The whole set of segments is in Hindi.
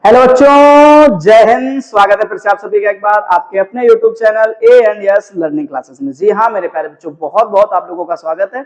हेलो बच्चों, जय हिंद। स्वागत है फिर से आप सभी का एक बार आपके अपने YouTube channel A&S learning classes में। जी हाँ मेरे प्यारे बच्चों, बहुत बहुत आप लोगों का स्वागत है।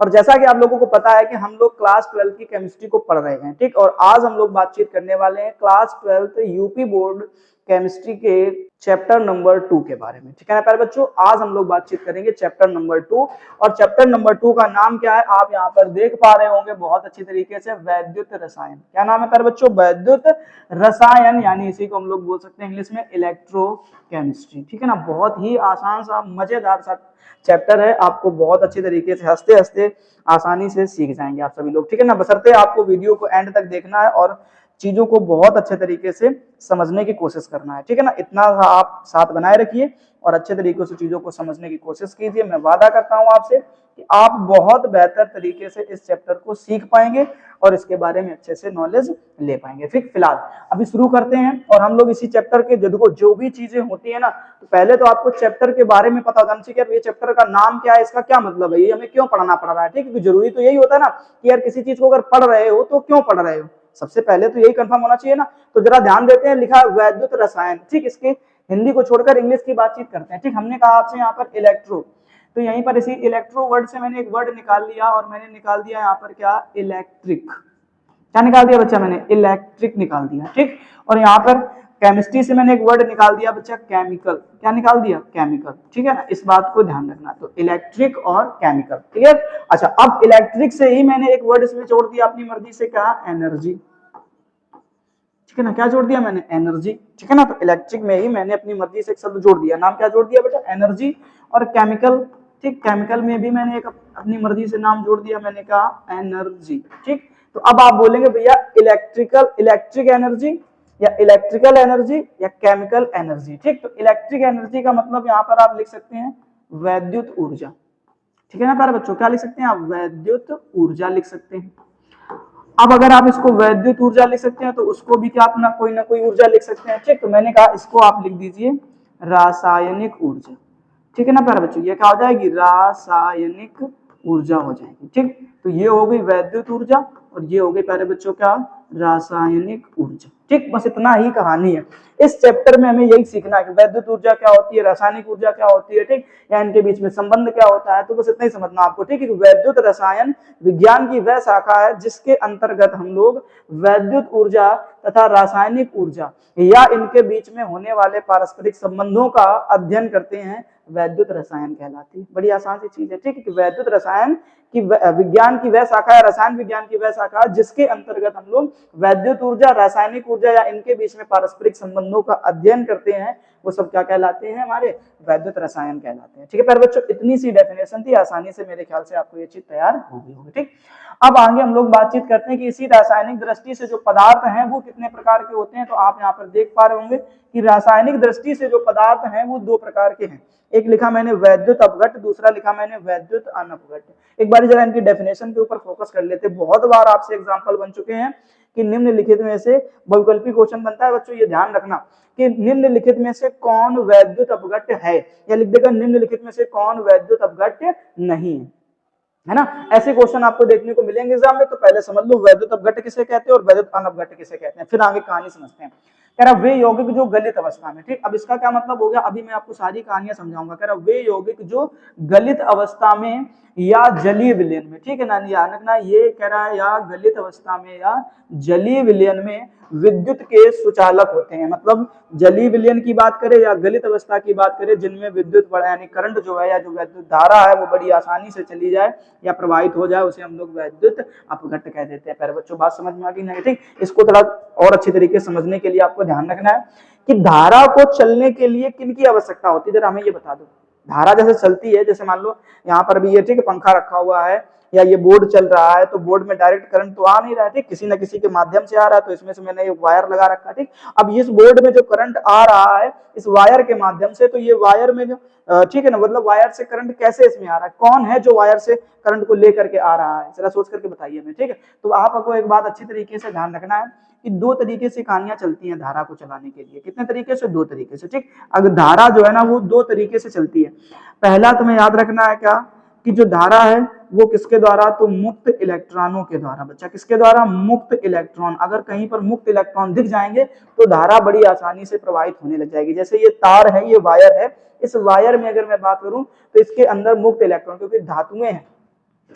और जैसा कि आप लोगों को पता है कि हम लोग क्लास 12 की केमिस्ट्री को पढ़ रहे हैं, ठीक। और आज हम लोग बातचीत करने वाले हैं क्लास 12 यूपी बोर्ड केमिस्ट्री के चैप्टर नंबर 2 के बारे में, ठीक है ना प्यारे बच्चों। आज हम लोग बातचीत करेंगे चैप्टर नंबर 2। और चैप्टर नंबर 2 का नाम क्या है आप यहाँ पर देख पा रहे होंगे बहुत अच्छी तरीके से, वैद्युत रसायन। क्या नाम है प्यारे बच्चों? वैद्युत रसायन, यानी इसी को हम लोग बोल सकते हैं इंग्लिश में इलेक्ट्रोकेमिस्ट्री, ठीक है ना। बहुत ही आसान सा मजेदार सा चैप्टर है, आपको बहुत अच्छी तरीके से हंसते हंसते आसानी से सीख जाएंगे आप सभी लोग, ठीक है ना। बशर्ते आपको वीडियो को एंड तक देखना है और चीजों को बहुत अच्छे तरीके से समझने की कोशिश करना है, ठीक है ना। इतना आप साथ बनाए रखिए और अच्छे तरीके से चीजों को समझने की कोशिश कीजिए। मैं वादा करता हूं आपसे कि आप बहुत बेहतर तरीके से इस चैप्टर को सीख पाएंगे और इसके बारे में अच्छे से नॉलेज ले पाएंगे। फिलहाल अभी शुरू करते हैं और हम लोग इसी चैप्टर के जो भी चीजें होती है ना, तो पहले तो आपको चैप्टर के बारे में पता होना चाहिए कि ये चैप्टर का नाम क्या है, इसका क्या मतलब है, ये हमें क्यों पढ़ना पड़ रहा है, ठीक है। जरूरी तो यही होता है ना कि यार किसी चीज को अगर पढ़ रहे हो तो क्यों पढ़ रहे हो, सबसे पहले तो यही कंफर्म होना चाहिए ना। तो जरा ध्यान देते हैं, लिखा है वैद्युत रसायन, ठीक। इसके हिंदी को छोड़कर इंग्लिश की बातचीत करते हैं, ठीक। हमने कहा आपसे यहाँ पर इलेक्ट्रो, तो यहीं पर इसी इलेक्ट्रो वर्ड से मैंने एक वर्ड निकाल लिया और मैंने निकाल दिया यहाँ पर क्या, इलेक्ट्रिक। क्या निकाल दिया बच्चा? मैंने इलेक्ट्रिक निकाल दिया, ठीक। और यहाँ पर केमिस्ट्री से मैंने एक वर्ड निकाल दिया बच्चा, केमिकल। क्या निकाल दिया? केमिकल, ठीक है ना। इस बात को ध्यान रखना, तो इलेक्ट्रिक और केमिकल, क्लियर। अच्छा, अब इलेक्ट्रिक से ही मैंने एक वर्ड इसमें जोड़ दिया अपनी मर्जी से, क्या? एनर्जी, ठीक है ना। क्या जोड़ दिया मैंने? एनर्जी, ठीक है ना। तो इलेक्ट्रिक में ही मैंने अपनी मर्जी से एक शब्द जोड़ दिया, नाम क्या जोड़ दिया बेटा? एनर्जी। और केमिकल, ठीक, केमिकल में भी मैंने एक अपनी मर्जी से नाम जोड़ दिया, मैंने कहा एनर्जी, ठीक। तो अब आप बोलेंगे भैया इलेक्ट्रिक एनर्जी या इलेक्ट्रिकल एनर्जी या केमिकल एनर्जी, ठीक। तो इलेक्ट्रिक एनर्जी का मतलब यहाँ पर आप लिख सकते हैं वैद्युत ऊर्जा, ठीक है ना प्यारे बच्चों। क्या लिख सकते हैं आप? वैद्युत ऊर्जा लिख सकते हैं। अब अगर आप इसको वैद्युत ऊर्जा लिख सकते हैं तो उसको भी क्या आप ना कोई ऊर्जा लिख सकते हैं, ठीक। तो मैंने कहा इसको आप लिख दीजिए रासायनिक ऊर्जा, ठीक है ना प्यारे बच्चों। ये क्या हो जाएगी? रासायनिक ऊर्जा हो जाएगी, ठीक। तो ये हो गई वैद्युत ऊर्जा और ये हो गई प्यारे बच्चों क्या? रासायनिक ऊर्जा, ठीक। बस इतना ही कहानी है। इस चैप्टर में हमें यही सीखना है कि वैद्युत ऊर्जा क्या होती है, रासायनिक ऊर्जा क्या होती है, ठीक, या इनके बीच में संबंध क्या होता है। तो बस इतना ही समझना आपको, ठीक है। वैद्युत रसायन विज्ञान की वह शाखा है जिसके अंतर्गत हम लोग वैद्युत ऊर्जा तथा रासायनिक ऊर्जा या इनके बीच में होने वाले पारस्परिक संबंधों का अध्ययन करते हैं, वैद्युत रसायन कहलाती है। बड़ी आसान सी चीज है, ठीक है। कि वैद्युत रसायन की विज्ञान की वह शाखा है, रसायन विज्ञान की वह शाखा जिसके अंतर्गत हम लोग वैद्युत ऊर्जा, रासायनिक ऊर्जा या इनके बीच में पारस्परिक संबंधों का अध्ययन करते हैं, वो सब क्या कहलाते हैं? हमारे वैद्युत रसायन कहलाते हैं, ठीक है प्यारे बच्चों। इतनी सी डेफिनेशन थी, आसानी से मेरे ख्याल से आपको ये चीज तैयार हो गई होगी, ठीक। अब आगे हम लोग बातचीत करते हैं कि इसी रासायनिक दृष्टि से जो पदार्थ हैं वो कितने प्रकार के होते हैं। तो आप यहाँ पर देख पा रहे होंगे कि रासायनिक दृष्टि से जो पदार्थ हैं वो दो प्रकार के हैं। एक लिखा मैंने वैद्युत अपघट्ट, दूसरा लिखा मैंने वैद्युत अनपघट्ट। एक बार जरा इनकी डेफिनेशन के ऊपर फोकस कर लेते। बहुत बार आपसे एग्जांपल बन चुके हैं कि निम्नलिखित में से बहुविकल्पी क्वेश्चन बनता है बच्चों, ये ध्यान रखना कि निम्नलिखित में से कौन वैद्युत अपघट्ट है, या लिख देगा निम्नलिखित में से कौन वैद्युत अपघट्ट नहीं है ना। ऐसे क्वेश्चन आपको देखने को मिलेंगे एग्जाम में। तो पहले समझ लो वैद्युत अपघट्ट किसे कहते हैं और वैद्युत अनपघट्ट किसे कहते हैं, फिर आगे कहानी समझते हैं। कह रहा वे यौगिक जो गलित अवस्था में, ठीक। अब इसका क्या मतलब हो गया, अभी मैं आपको सारी कहानियां समझाऊंगा। कह रहा वे यौगिक जो गलित अवस्था में या जलीय विलयन में, ठीक है ना, ध्यान रखना। ये कह रहा है या गलित अवस्था में या जलीय विलयन में विद्युत के सुचालक होते हैं। मतलब जलीय विलयन की बात करें या गलित अवस्था की बात करें, जिनमें विद्युत बड़ा यानी करंट जो है या जो विद्युत धारा है वो बड़ी आसानी से चली जाए या प्रवाहित हो जाए, उसे हम लोग वैद्युत अपघट्ट कह देते हैं। प्यारे बच्चों बात समझ में आ गई नहीं? ठीक। इसको थोड़ा और अच्छी तरीके से समझने के लिए आपको ध्यान रखना है कि धारा को चलने के लिए किन की आवश्यकता होती है, जरा हमें ये बता दो। धारा जैसे चलती है, जैसे मान लो यहाँ पर भी ये, ठीक, पंखा रखा हुआ है या ये बोर्ड चल रहा है, तो बोर्ड में डायरेक्ट करंट तो आ नहीं रहा है, ठीक, किसी न किसी के माध्यम से आ रहा है। तो इसमें से मैंने एक वायर लगा रखा है, ठीक। अब इस बोर्ड में जो करंट आ रहा है इस वायर के माध्यम से, तो ये वायर में जो, ठीक है ना, मतलब वायर से करंट कैसे इसमें आ रहा है, कौन है जो वायर से करंट को लेकर के आ रहा है, जरा सोच करके बताइए हमें, ठीक है। तो आपको एक बात अच्छी तरीके से ध्यान रखना है कि दो तरीके से कहानियां चलती हैं धारा को चलाने के लिए। कितने तरीके से? दो तरीके से, ठीक। अगर धारा जो है ना वो दो तरीके से चलती है। पहला तुम्हें याद रखना है क्या, कि जो धारा है वो किसके द्वारा, तो मुक्त इलेक्ट्रॉनों के द्वारा। बच्चा किसके द्वारा, मुक्त इलेक्ट्रॉन। अगर कहीं पर मुक्त इलेक्ट्रॉन दिख जाएंगे तो धारा बड़ी आसानी से प्रवाहित होने लग जाएगी। जैसे ये तार है, ये वायर है, इस वायर में अगर मैं बात करूं तो इसके अंदर मुक्त इलेक्ट्रॉन, क्योंकि धातुएं हैं,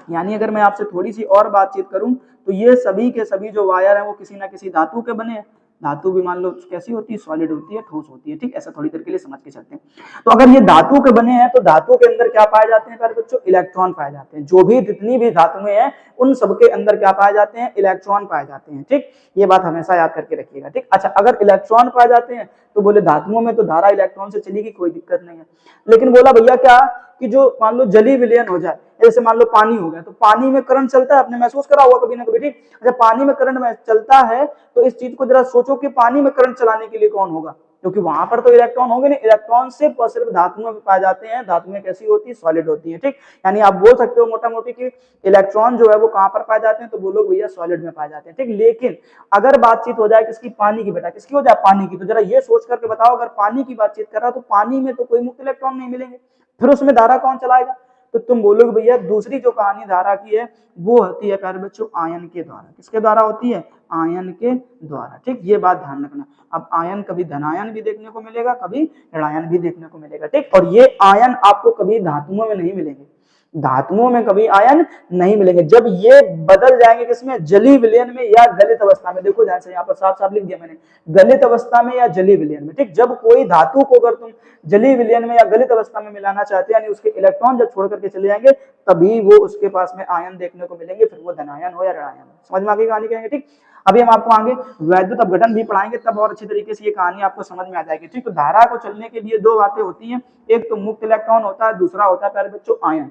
यानी अगर मैं आपसे थोड़ी सी और बातचीत करूं तो ये सभी के सभी जो वायर हैं वो किसी ना किसी धातु के बने हैं। धातु भी मान लो कैसी होती है, सॉलिड होती है, ठोस होती है, ठीक। ऐसा थोड़ी देर के लिए समझ के चलते हैं। तो अगर ये धातु के बने हैं तो धातु के अंदर क्या पाए जाते हैं प्यारे बच्चों, इलेक्ट्रॉन पाए जाते हैं। जो भी जितनी भी धातुएं हैं उन सबके अंदर क्या पाए जाते हैं, इलेक्ट्रॉन पाए जाते हैं, ठीक। ये बात हमेशा याद करके रखिएगा, ठीक। अच्छा, अगर इलेक्ट्रॉन पाए जाते हैं तो बोले धातुओं में तो धारा इलेक्ट्रॉन से चलेगी, कोई दिक्कत नहीं है। लेकिन बोला भैया क्या कि जो मान लो जली विलयन हो जाए, जैसे मान लो पानी हो गया, तो पानी में करंट चलता है, आपने महसूस करा होगा कभी ना कभी, ठीक। अच्छा, पानी में करंट में चलता है तो इस चीज को जरा सोचो कि पानी में करंट चलाने के लिए कौन होगा, क्योंकि वहां पर तो इलेक्ट्रॉन होंगे नहीं। इलेक्ट्रॉन सिर्फ और सिर्फ धातुओं में पाए जाते हैं। धातुएं कैसी होती है, सॉलिड होती है, ठीक। यानी आप बोल सकते हो मोटा मोटी कि इलेक्ट्रॉन जो है वो कहां पर पाए जाते हैं, तो बोलो भैया सॉलिड में पाए जाते हैं, ठीक। लेकिन अगर बातचीत हो जाए किसकी, पानी की, बेटा किसकी हो जाए, पानी की, तो जरा ये सोच करके बताओ, अगर पानी की बातचीत कर रहा तो पानी में तो कोई मुक्त इलेक्ट्रॉन नहीं मिलेंगे, फिर उसमें धारा कौन चलाएगा। तो तुम बोलोगे भैया दूसरी जो कहानी धारा की है वो होती है प्यारे बच्चों आयन के द्वारा। किसके द्वारा होती है, आयन के द्वारा, ठीक। ये बात ध्यान रखना। अब आयन कभी धनायन भी देखने को मिलेगा, कभी ऋणायन भी देखने को मिलेगा, ठीक। और ये आयन आपको कभी धातुओं में नहीं मिलेंगे, धातुओं में कभी आयन नहीं मिलेंगे। जब ये बदल जाएंगे किसमें, जली विलयन में या गलित अवस्था में। देखो ध्यान से, यहाँ पर साफ साफ लिख दिया मैंने, गलित अवस्था में या जली विलयन में, ठीक। जब कोई धातु को अगर तुम जली विलयन में या गलित अवस्था में मिलाना चाहते हैं, यानी उसके इलेक्ट्रॉन जब छोड़ करके चले जाएंगे तभी वो उसके पास में आयन देखने को मिलेंगे, फिर वो धनायन हो या ऋणायन हो। समझ में आगे कहानी कहेंगे, ठीक। अभी हम आपको आगे वैद्युत अपघटन भी पढ़ाएंगे, तब और अच्छी तरीके से ये कहानी आपको समझ में आ जाएगी, ठीक। तो धारा को चलने के लिए दो बातें होती हैं, एक तो मुक्त इलेक्ट्रॉन होता है, दूसरा होता है प्यारे बच्चों आयन,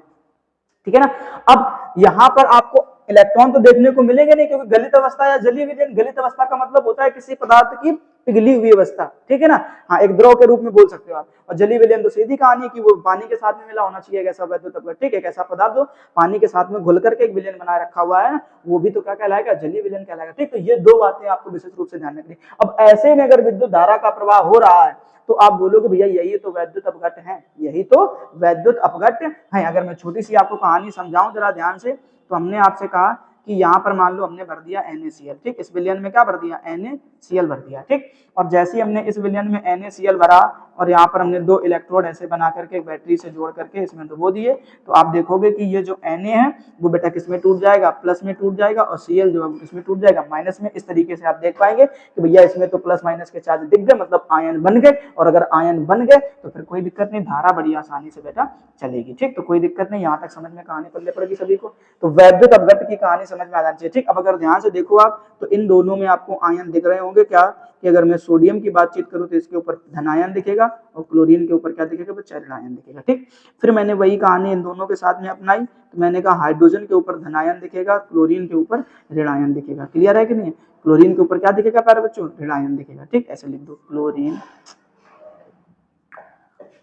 ठीक है ना। अब यहां पर आपको इलेक्ट्रॉन तो देखने को मिलेंगे नहीं, क्योंकि गलित अवस्था या जलीय विलयन, गलित अवस्था का मतलब होता है किसी पदार्थ की पिघली हुई अवस्था, ठीक है ना। हाँ, एक द्रव के रूप में बोल सकते हो आप। और जलीय विलयन तो सीधी कहानी है कि वो पानी के साथ में मिला होना चाहिए, ऐसा वैद्युत अपघटन, ठीक है। एक ऐसा पदार्थ जो पानी के साथ में घुल करके एक विलयन बनाए रखा हुआ है, वो भी तो क्या कहलाएगा, जलीय विलयन कहलाएगा, ठीक। तो ये दो बातें आपको विशेष रूप से ध्यान रखनी। अब ऐसे में अगर विद्युत धारा का प्रवाह हो रहा है तो आप बोलोगे भैया यही तो वैद्युत अपघट्ट है, यही तो वैद्युत अपघट्ट है। अगर मैं छोटी सी आपको कहानी समझाऊं जरा ध्यान से, तो हमने आपसे कहा कि यहाँ पर मान लो हमने भर दिया NaCl, ठीक। इस विलयन में क्या भर दिया, NaCl भर दिया, ठीक। और जैसे ही हमने इस विलयन में NaCl भरा और यहाँ पर हमने दो इलेक्ट्रोड ऐसे बना करके एक बैटरी से जोड़ करके इसमें डुबो दिए, तो आप देखोगे कि ये जो Na है वो बेटा किसमें टूट जाएगा, प्लस में टूट जाएगा, और Cl जो है वो किसमें टूट जाएगा, माइनस में। इस तरीके से आप देख पाएंगे कि भैया इसमें तो प्लस माइनस के चार्ज दिख गए, मतलब आयन बन गए। और अगर आयन बन गए तो फिर कोई दिक्कत नहीं, धारा बड़ी आसानी से बेटा चलेगी, ठीक। तो कोई दिक्कत नहीं, यहाँ तक समझ में कहानी पल्ले पड़ेगी सभी को। तो वैद्युत अपघट्ट की कहानी समझ में आ जानी चाहिए, ठीक। अब अगर ध्यान से देखो आप तो इन दोनों में आपको आयन दिख रहे होंगे, क्या कि अगर मैं सोडियम की बातचीत करूं तो इसके ऊपर धनायन दिखेगा और क्लोरीन के ऊपर क्या दिखेगा, बच्चा ऋणायन दिखेगा, ठीक। फिर मैंने वही कहानी इन दोनों के साथ में अपनाई, तो मैंने कहा हाइड्रोजन के ऊपर धनायन दिखेगा, क्लोरीन के ऊपर ऋणायन दिखेगा। क्लियर है कि नहीं, क्लोरीन के ऊपर क्या दिखेगा प्यारे बच्चों, ऋणायन दिखेगा, ठीक। ऐसे लिख दो, क्लोरीन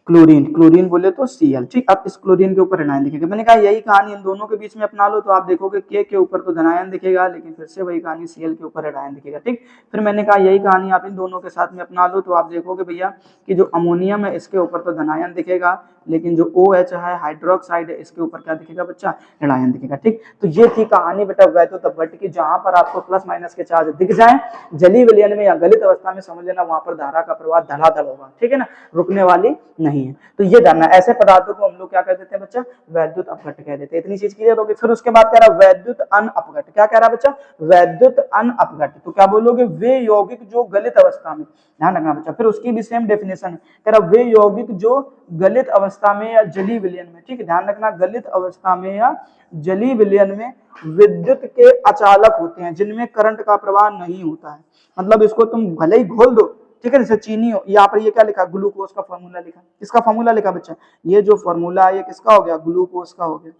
क्लोरीन, क्लोरीन बोले तो Cl, ठीक। अब इस क्लोरीन के ऊपर ऋणायन दिखेगा। मैंने कहा यही कहानी इन दोनों के बीच में अपना लो, तो आप देखोगे के ऊपर तो धनायन दिखेगा, लेकिन फिर से वही कहानी Cl के ऊपर ऋणायन दिखेगा, ठीक। फिर मैंने कहा यही कहानी आप इन दोनों के साथ में अपना लो, तो आप देखोगे भैया कि जो अमोनियम है इसके ऊपर तो धनायन दिखेगा, लेकिन जो OH है हाइड्रोक्साइड है इसके ऊपर क्या दिखेगा बच्चा, ऋणायन दिखेगा, ठीक। तो ये थी कहानी बेटा वैद्युत अपघट्ट की, जहां पर आपको प्लस माइनस के चार्ज दिख जाए जलीय विलयन में या गलित अवस्था में, समझ लेना वहां पर धारा का प्रवाह धड़ाधड़ होगा, ठीक है ना, रुकने वाली नहीं है। तो ये जानना, ऐसे पदार्थों को हम लोग क्या कह देते हैं बच्चा, वैद्युत अपघट्ट कह देते हैं। इतनी चीज क्लियर होगी। फिर उसके बाद कह रहा वैद्युत अनअपघट्ट, क्या कह रहा बच्चा, वैद्युत अनअपघट्ट। तो क्या बोलोगे, वे यौगिक जो गलित अवस्था में, ध्यान रखना बच्चा, फिर उसकी भी सेम डेफिनेशन है, कह रहा वे यौगिक जो गलित अवस्था में या जलीय विलयन में, ठीक है, ध्यान रखना, गलित अवस्था में या जलीय विलयन में विद्युत के अचालक होते हैं, जिनमें करंट का प्रवाह नहीं होता है। मतलब इसको तुम भले ही घोल दो, ठीक है, जैसे चीनी हो, यहाँ पर ये क्या लिखा, ग्लूकोज का फॉर्मूला लिखा, किसका फॉर्मूला लिखा बच्चा, ये जो फॉर्मूला है ये किसका हो गया, ग्लूकोज का हो गया,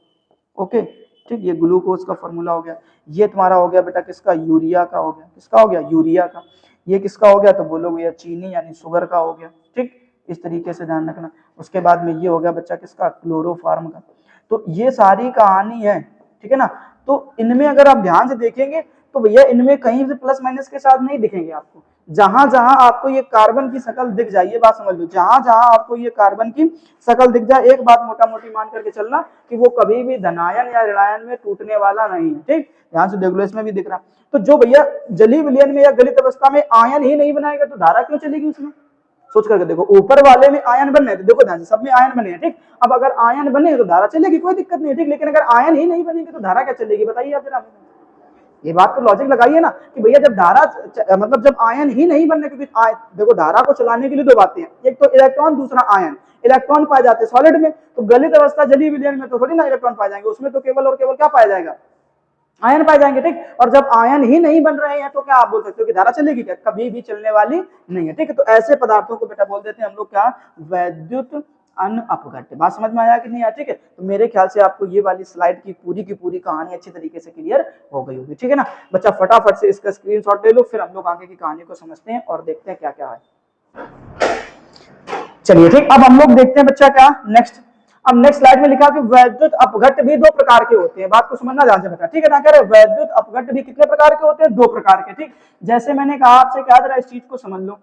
ओके, ठीक। ये ग्लूकोज का फॉर्मूला हो गया। ये तुम्हारा हो गया बेटा किसका, यूरिया का हो गया, किसका हो गया, यूरिया का। ये किसका हो गया, तो बोलोगे ये चीनी यानी शुगर का हो गया, ठीक। इस तरीके से ध्यान रखना। उसके बाद में ये हो गया बच्चा किसका, क्लोरोफार्म का। तो ये सारी कहानी है, ठीक है ना। तो इनमें अगर आप ध्यान से देखेंगे तो भैया इनमें कहीं से प्लस माइनस के साथ नहीं दिखेंगे आपको, जहां जहां आपको ये कार्बन की शक्ल दिख जाए, ये बात समझ लो, जहां जहां आपको ये कार्बन की शक्ल दिख जाए, एक बात मोटा मोटी मान करके चलना कि वो कभी भी धनायन या ऋणायन में टूटने वाला नहीं है। ठीक, ध्यान से देख लो, इसमें भी दिख रहा। तो जो भैया जलीय विलयन में या गलित अवस्था में आयन ही नहीं बनाएगा तो धारा क्यों चलेगी उसमें? सोच करके देखो, ऊपर वाले में आयन बन रहे थे, देखो ध्यान से, सब में आयन बने हैं। ठीक, अब अगर आयन बने तो धारा चलेगी, कोई दिक्कत नहीं है। ठीक, लेकिन अगर आयन ही नहीं बनेगी तो धारा क्या चलेगी, बताइए आप जरा। ये बात तो लॉजिक लगाइए ना कि भैया जब धारा मतलब जब आयन ही नहीं बनने, क्योंकि देखो धारा को चलाने के लिए दो बातें हैं, एक तो इलेक्ट्रॉन, दूसरा आयन। इलेक्ट्रॉन पाए जाते हैं सॉलिड में, तो गलित अवस्था जलीय विलयन में तो थोड़ी ना इलेक्ट्रॉन पाए जाएंगे, उसमें तो केवल और केवल क्या पाया जाएगा, आयन पाए जाएंगे। ठीक, और जब आयन ही नहीं बन रहे हैं तो क्या आप बोल सकते हो कि धारा चलेगी क्या? कभी भी चलने वाली नहीं है। ठीक है, तो ऐसे पदार्थों को बेटा बोल देते हैं हम लोग क्या, वैद्युत अनअपघट्य। बात समझ में आया कि नहीं आया? ठीक है, तो मेरे ख्याल से आपको ये वाली स्लाइड की पूरी कहानी अच्छी तरीके से क्लियर हो गई होगी। ठीक है ना बच्चा, फटाफट से इसका स्क्रीनशॉट ले लो, फिर हम लोग आगे की कहानी को समझते हैं और देखते हैं क्या क्या है। चलिए ठीक, अब हम लोग देखते हैं बच्चा क्या नेक्स्ट। अब नेक्स्ट स्लाइड में लिखा कि वैद्युत अपघट्य भी दो प्रकार के होते हैं, बात को समझना ध्यान से बेटा। ठीक है ना, कह रहे वैद्युत अपघट्य भी कितने प्रकार के होते हैं, दो प्रकार के। ठीक, जैसे मैंने कहा आपसे, क्या जरा इस चीज को समझ लो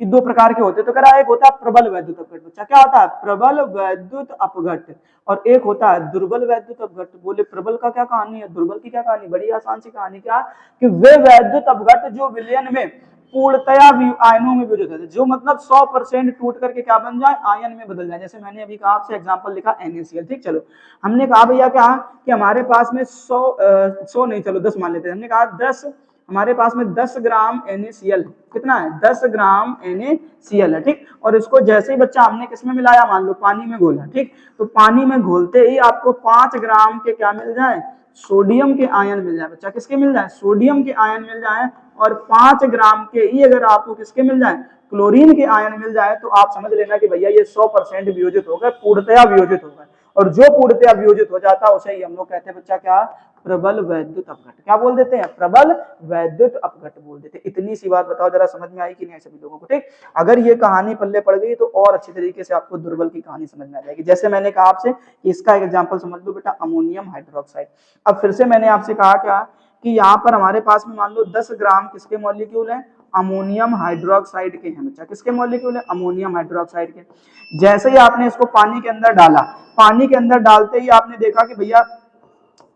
कि दो प्रकार के होते हैं। तो कह रहा है एक होता है प्रबल वैद्युत अपघट्य। बच्चा क्या होता है, प्रबल वैद्युत अपघट्य, और एक होता है दुर्बल वैद्युत अपघट्य। बोले प्रबल का क्या कहानी है, दुर्बल की क्या कहानी? बड़ी आसान सी कहानी, क्या कि वे वैद्युत अपघट्य जो विलयन में पूर्णतया आयनों में विरोध है, जो मतलब 100% टूट करके क्या बन जाए, आयन में बदल जाए। जैसे मैंने अभी कहा आपसे एग्जांपल लिखा NaCl। ठीक, चलो हमने कहा भैया क्या कि हमारे पास में 100 नहीं, चलो 10 मान लेते हैं। हमने कहा 10, हमारे पास में 10 ग्राम NaCl, कितना है, 10 ग्राम NaCl है। ठीक, और इसको जैसे ही बच्चा हमने किसमें मिलाया, मान लो पानी में घोला। ठीक, तो पानी में घोलते ही आपको 5 ग्राम के क्या मिल जाए, सोडियम के आयन मिल जाए। बच्चा किसके मिल जाए, सोडियम के आयन मिल जाए। और 5 ग्राम के ही अगर आपको किसके मिल जाए, क्लोरीन के आयन मिल जाए, तो आप समझ लेना कि भैया ये 100% वियोजित हो गए, पूर्णतया वियोजित हो गए। और जो पूर्णतया वियोजित हो जाता है उसे ही हम लोग कहते हैं बच्चा क्या, प्रबल वैद्युत अपघट्य। क्या बोल देते हैं, प्रबल वैद्युत अपघट्य बोल देते हैं। इतनी सी बात बताओ जरा, समझ में आई कि नहीं सभी लोगों को? ठीक, अगर ये कहानी पल्ले पड़ गई तो और अच्छी तरीके से आपको दुर्बल की कहानी समझ में आ जाएगी। जैसे मैंने कहा आपसे, इसका एक एग्जांपल समझ लो बेटा, अमोनियम हाइड्रोक्साइड। अब फिर से मैंने आपसे कहा क्या कि यहाँ पर हमारे पास में मान लो 10 ग्राम किसके मॉलिक्यूल है, अमोनियम हाइड्रोक्साइड के हैं। बच्चा किसके मॉलिक्यूल है, अमोनियम हाइड्रोक्साइड के। जैसे ही आपने इसको पानी के अंदर डाला, पानी के अंदर डालते ही आपने देखा कि भैया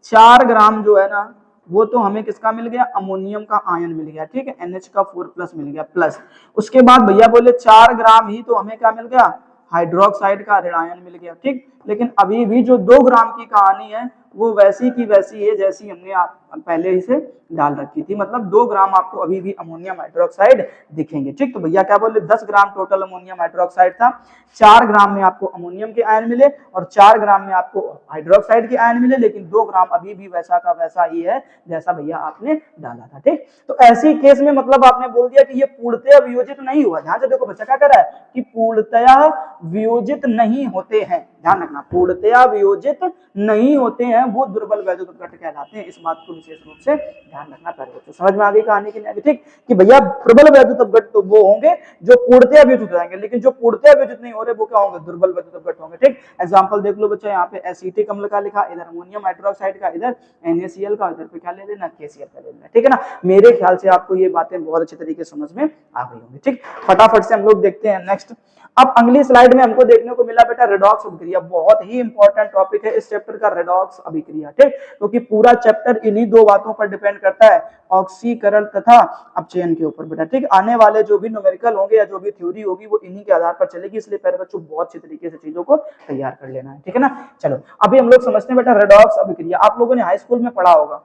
4 ग्राम जो है ना, वो तो हमें किसका मिल गया, अमोनियम का आयन मिल गया। ठीक है, NH का 4+ मिल गया प्लस। उसके बाद भैया बोले 4 ग्राम ही तो हमें क्या मिल गया, हाइड्रोक्साइड का ऋण आयन मिल गया। ठीक, लेकिन अभी भी जो 2 ग्राम की कहानी है वो वैसी की वैसी है जैसी हमने पहले ही से डाल रखी थी, मतलब 2 ग्राम आपको अभी भी अमोनियम हाइड्रोक्साइड दिखेंगे। ठीक, तो भैया क्या बोले, 10 ग्राम टोटल अमोनियम हाइड्रोक्साइड था, 4 ग्राम में आपको अमोनियम के आयन मिले और 4 ग्राम में आपको हाइड्रोक्साइड के आयन मिले, लेकिन 2 ग्राम अभी भी वैसा का वैसा ही है जैसा भैया आपने डाला था। ठीक, तो ऐसी केस में मतलब आपने बोल दिया कि ये पूर्णतया वियोजित नहीं हुआ। ध्यान से देखो बच्चा क्या कर रहा है कि पूर्णतया वियोजित नहीं होते हैं, ध्यान रखना, पूर्णतया वियोजित नहीं होते हैं, वो दुर्बल वैद्युत अपघट्य कहलाते हैं। इस बात को विशेष रूप से ध्यान रखना पड़ेगा। तो समझ में आ गई कहानी की नहीं? ठीक, कि भैया प्रबल वैद्युत अपघट्य तो वो होंगे जो पूर्णतया वियोजित हो जाएंगे, लेकिन जो पूर्णतया वियोजित नहीं हो रहे वो क्या होंगे, दुर्बल वैद्युत अपघट्य होंगे। ठीक, एग्जांपल देख लो बच्चा, यहाँ पे एसिटिक अम्ल का लिखा, इधर अमोनियम हाइड्रोक्साइड का, इधर NaCl का, इधर पे क्या ले लेना, KCl का ले लेना। ठीक है ना, मेरे ख्याल से आपको ये बातें बहुत अच्छे तरीके से समझ में आ गई होंगी। ठीक, फटाफट से हम लोग देखते हैं नेक्स्ट। अब अगली स्लाइड में हमको देखने को मिला बेटा रेडॉक्स अभिक्रिया, बहुत ही इंपॉर्टेंट टॉपिक है इस चैप्टर का, रेडॉक्स अभिक्रिया। ठीक, क्योंकि पूरा चैप्टर इन्हीं 2 बातों पर डिपेंड करता है, ऑक्सीकरण तथा अपचयन के ऊपर बेटा। ठीक, आने वाले जो भी न्यूमेरिकल होंगे या जो भी थ्योरी होगी वो इन्हीं के आधार पर चलेगी, इसलिए प्यारे बच्चों बहुत अच्छी तरीके से चीजों को तैयार कर लेना है। ठीक है ना, चलो अभी हम लोग समझते हैं बेटा रेडॉक्स अभिक्रिया। आप लोगों ने हाई स्कूल में पढ़ा होगा,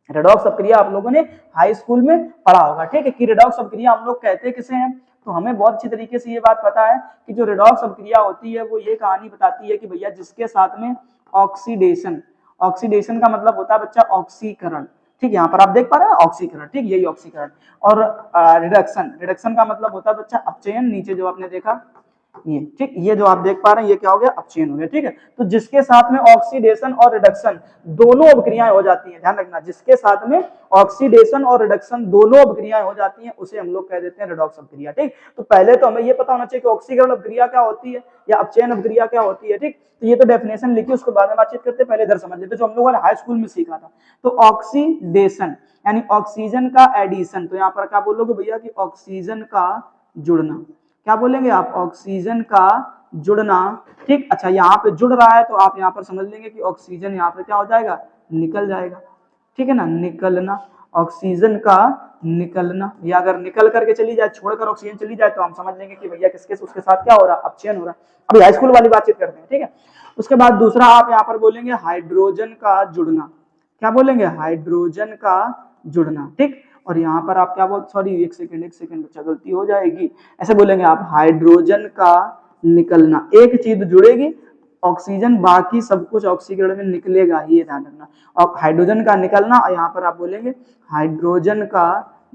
रेडॉक्स अपक्रिया आप लोगों ने हाई स्कूल में पढ़ा होगा। ठीक है, कि रेडॉक्स अपक्रिया हम लोग कहते किसे हैं, तो हमें बहुत अच्छी तरीके से ये बात पता है कि जो रेडॉक्स अपक्रिया होती है वो ये कहानी बताती है कि भैया जिसके साथ में ऑक्सीडेशन, ऑक्सीडेशन का मतलब होता है बच्चा ऑक्सीकरण। ठीक, यहाँ पर आप देख पा रहे हैं ऑक्सीकरण। ठीक, यही ऑक्सीकरण। और रिडक्शन, रिडक्शन का मतलब होता है बच्चा अपचयन, नीचे जो आपने देखा ये, ठीक, ये जो आप देख पा रहे हैं ये क्या हो गया, अपचयन हो गया, ठीक है। तो जिसके साथ में ऑक्सीडेशन और रिडक्शन दोनों अभिक्रियाएं हो जाती हैं, ध्यान रखना, जिसके साथ में ऑक्सीडेशन और रिडक्शन दोनों अभिक्रियाएं हो जाती हैं उसे हम लोग कह देते हैं रेडॉक्स अभिक्रिया, ठीक। तो पहले तो हमें ये पता होना चाहिए कि ऑक्सीकरण अभिक्रिया क्या होती है या अपचयन अभिक्रिया क्या होती है, ठीक। तो ये तो डेफिनेशन लिखी, उसके बाद में बातचीत करते, पहले इधर समझ लेते जो हम लोगों ने हाई स्कूल में सीखा था। तो ऑक्सीडेशन यानी ऑक्सीजन का एडिशन, तो यहाँ पर क्या बोलोगे भैया कि ऑक्सीजन का जुड़ना, क्या बोलेंगे आप, ऑक्सीजन का जुड़ना, ठीक। अच्छा, यहाँ पे जुड़ रहा है तो आप यहाँ पर समझ लेंगे कि ऑक्सीजन यहाँ पे क्या हो जाएगा, निकल जाएगा, ठीक है ना, निकलना, ऑक्सीजन का निकलना, या अगर निकल करके चली जाए, छोड़कर ऑक्सीजन चली जाए तो हम समझ लेंगे कि भैया किसके उसके साथ क्या हो रहा है, अपचयन हो रहा है। अभी हाई स्कूल वाली बातचीत करते हैं, ठीक है। उसके बाद दूसरा आप यहाँ पर बोलेंगे हाइड्रोजन का जुड़ना, क्या बोलेंगे, हाइड्रोजन का जुड़ना, ठीक। और यहाँ पर आप क्या बोल, सॉरी एक सेकंड बच्चा, गलती हो जाएगी, ऐसे बोलेंगे आप हाइड्रोजन का निकलना, एक चीज जुड़ेगी ऑक्सीजन, बाकी सब कुछ ऑक्सीकरण में निकलेगा ही, ये ध्यान रखना। और हाइड्रोजन का निकलना, और यहाँ पर आप बोलेंगे हाइड्रोजन का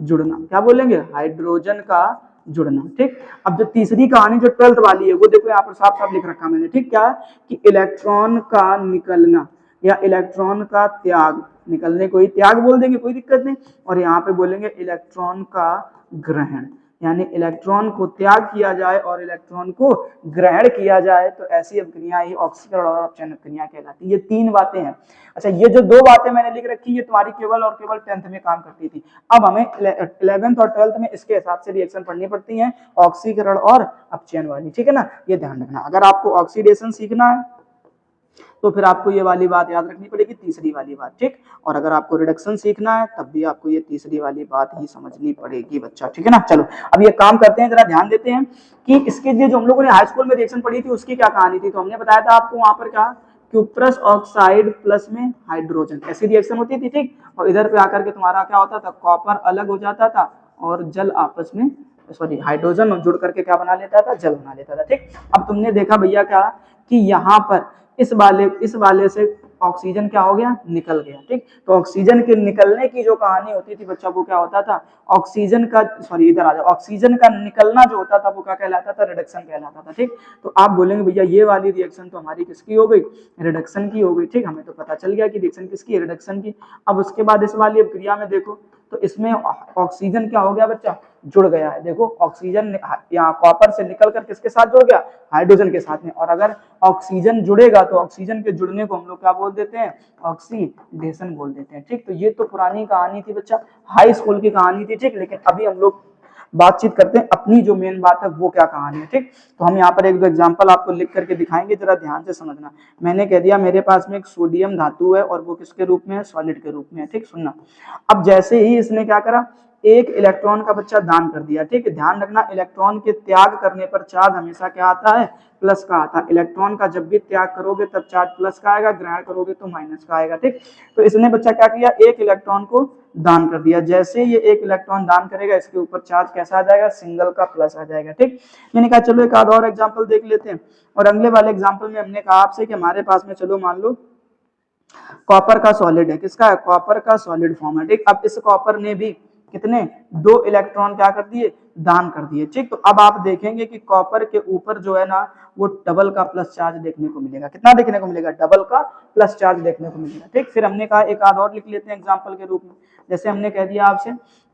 जुड़ना, क्या बोलेंगे, हाइड्रोजन का जुड़ना, ठीक। अब जो तीसरी कहानी जो 12th वाली है वो देखो यहाँ पर साफ साफ लिख रखा मैंने, ठीक, क्या कि इलेक्ट्रॉन का निकलना या इलेक्ट्रॉन का त्याग, निकलने को ही त्याग बोल देंगे, कोई दिक्कत नहीं। और यहाँ पे बोलेंगे इलेक्ट्रॉन का ग्रहण, यानी इलेक्ट्रॉन को त्याग किया जाए और इलेक्ट्रॉन को ग्रहण किया जाए, तो ऐसी अभिक्रिया ही ऑक्सीकरण और अपचयन अभिक्रिया कहलाती है। ये 3 बातें हैं। अच्छा, ये जो 2 बातें मैंने लिख रखी ये तुम्हारी केवल और केवल 10th में काम करती थी। अब हमें 11th और 12th में इसके हिसाब से रिएक्शन पढ़नी पड़ती है, ऑक्सीकरण और अपचयन वाली, ठीक है ना, ये ध्यान रखना। अगर आपको ऑक्सीडेशन सीखना है तो फिर आपको ये वाली बात याद रखनी पड़ेगी, तीसरी वाली बात, ठीक। और अगर आपको रिडक्शन सीखना है तब भी आपको ये तीसरी वाली बात ही समझनी पड़ेगी बच्चा, ठीक है ना। चलो अब ये काम करते हैं, जरा ध्यान देते हैं कि इसके लिए जो हम लोगों ने हाई स्कूल में रिएक्शन पढ़ी थी उसकी क्या कहानी थी। तो हमने बताया था आपको वहां पर क्या, क्यूप्रस ऑक्साइड प्लस में हाइड्रोजन, ऐसी रिएक्शन होती थी, ठीक। और इधर पे आकर के तुम्हारा क्या होता था, कॉपर अलग हो जाता था और जल आपस में, सॉरी हाइड्रोजन जुड़ करके क्या बना लेता था, जल बना लेता था, ठीक। अब तुमने देखा भैया क्या कि यहाँ पर इस वाले से ऑक्सीजन क्या हो गया, निकल गया, ठीक। तो ऑक्सीजन के निकलने की जो कहानी होती थी बच्चा, वो क्या होता था, ऑक्सीजन का, सॉरी इधर आ जाओ, ऑक्सीजन का निकलना जो होता था वो क्या कहलाता था, रिडक्शन कहलाता था, ठीक। तो आप बोलेंगे भैया ये वाली रिएक्शन तो हमारी किसकी हो गई, रिडक्शन की हो गई, ठीक। हमें तो पता चल गया कि रिएक्शन किसकी है, रिडक्शन की। अब उसके बाद इस वाली क्रिया में देखो तो इसमें ऑक्सीजन क्या हो गया बच्चा, जुड़ गया है। देखो ऑक्सीजन यहाँ कॉपर से निकलकर किसके साथ जुड़ गया, हाइड्रोजन के साथ में। और अगर ऑक्सीजन जुड़ेगा तो ऑक्सीजन के जुड़ने को हम लोग क्या बोल देते हैं, ऑक्सीडेशन बोल देते हैं, ठीक। तो ये तो पुरानी कहानी थी बच्चा, हाई स्कूल की कहानी थी, ठीक। लेकिन अभी हम लोग बातचीत करते हैं अपनी जो मेन बात है वो क्या कहानी है, ठीक। तो हम यहाँ पर एक दो एग्जांपल आपको लिख करके दिखाएंगे, जरा ध्यान से समझना। मैंने कह दिया मेरे पास में एक सोडियम धातु है और वो किसके रूप में है, सॉलिड के रूप में है, ठीक। सुनना, अब जैसे ही इसने क्या करा, एक इलेक्ट्रॉन का बच्चा दान कर दिया, ठीक है। ध्यान रखना, इलेक्ट्रॉन के त्याग करने पर चार्ज हमेशा क्या आता है, प्लस का आता है। इलेक्ट्रॉन का जब भी त्याग करोगे तब चार्ज प्लस का आएगा, ग्रहण करोगे तो माइनस का आएगा, ठीक। तो इसने बच्चा क्या किया, एक इलेक्ट्रॉन को दान कर दिया। जैसे ये एक इलेक्ट्रॉन दान करेगा इसके ऊपर चार्ज कैसा आ जाएगा, सिंगल का प्लस आ जाएगा, ठीक। मैंने कहा चलो एक आध और एग्जाम्पल देख लेते हैं। और अगले वाले एग्जाम्पल में हमने कहा आपसे कि हमारे पास में, चलो मान लो कॉपर का सॉलिड है, किसका है, कॉपर का सॉलिड फॉर्म है, ठीक। अब इस कॉपर ने भी कितने, 2 इलेक्ट्रॉन क्या कर दिए, दान कर दिए, ठीक। तो अब आप देखेंगे कि कॉपर के ऊपर जो है ना वो डबल का प्लस चार्ज देखने को मिलेगा। कितना देखने को मिलेगा, डबल का प्लस चार्ज देखने को मिलेगा, ठीक। फिर हमने कहा एक आध और लिख लेते हैं एग्जांपल के रूप में। जैसे हमने कह दिया आपसे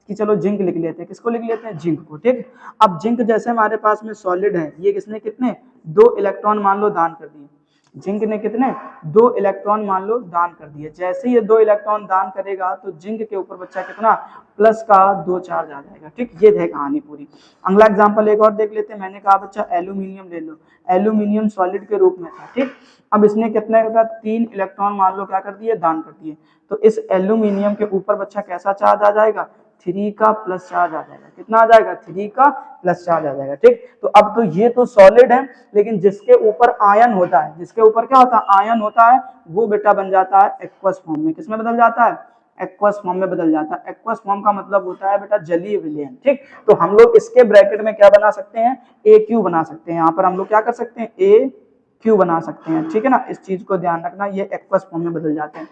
कि चलो जिंक लिख लेते हैं, किसको लिख लेते हैं, जिंक को, ठीक। अब जिंक जैसे हमारे पास में सॉलिड है, ये किसने कितने, 2 इलेक्ट्रॉन मान लो दान कर दिए। जिंक ने कितने, 2 इलेक्ट्रॉन मान लो दान कर दिए। जैसे ये 2 इलेक्ट्रॉन दान करेगा तो जिंक के ऊपर बच्चा कितना, प्लस का 2 चार्ज आ जाएगा, ठीक। ये है कहानी पूरी। अगला एग्जांपल एक और देख लेते हैं। मैंने कहा बच्चा एल्यूमिनियम ले लो, एल्यूमिनियम सॉलिड के रूप में था, ठीक। अब इसने कितने, 3 इलेक्ट्रॉन मान लो क्या कर दिए, दान कर दिए। तो इस एल्यूमिनियम के ऊपर बच्चा कैसा चार्ज आ जाएगा, 3 का प्लस चार्ज आ जाएगा। कितना आ जाएगा, 3 का प्लस चार्ज आ जाएगा, ठीक। तो अब तो ये तो सॉलिड है, लेकिन जिसके ऊपर आयन होता है, जिसके ऊपर क्या होता है, आयन होता है, वो बेटा बन जाता है एक्वस फॉर्म में। किसमें बदल जाता है, एक्वस फॉर्म में बदल जाता है। एक्वस फॉर्म का मतलब होता है बेटा जलीय विलयन, ठीक। तो हम लोग इसके ब्रैकेट में क्या बना सकते हैं, AQ बना सकते हैं। यहाँ पर हम लोग क्या कर सकते हैं, AQ बना सकते हैं, ठीक है ना। इस चीज को ध्यान रखना, ये एक्वस फॉर्म में बदल जाते हैं।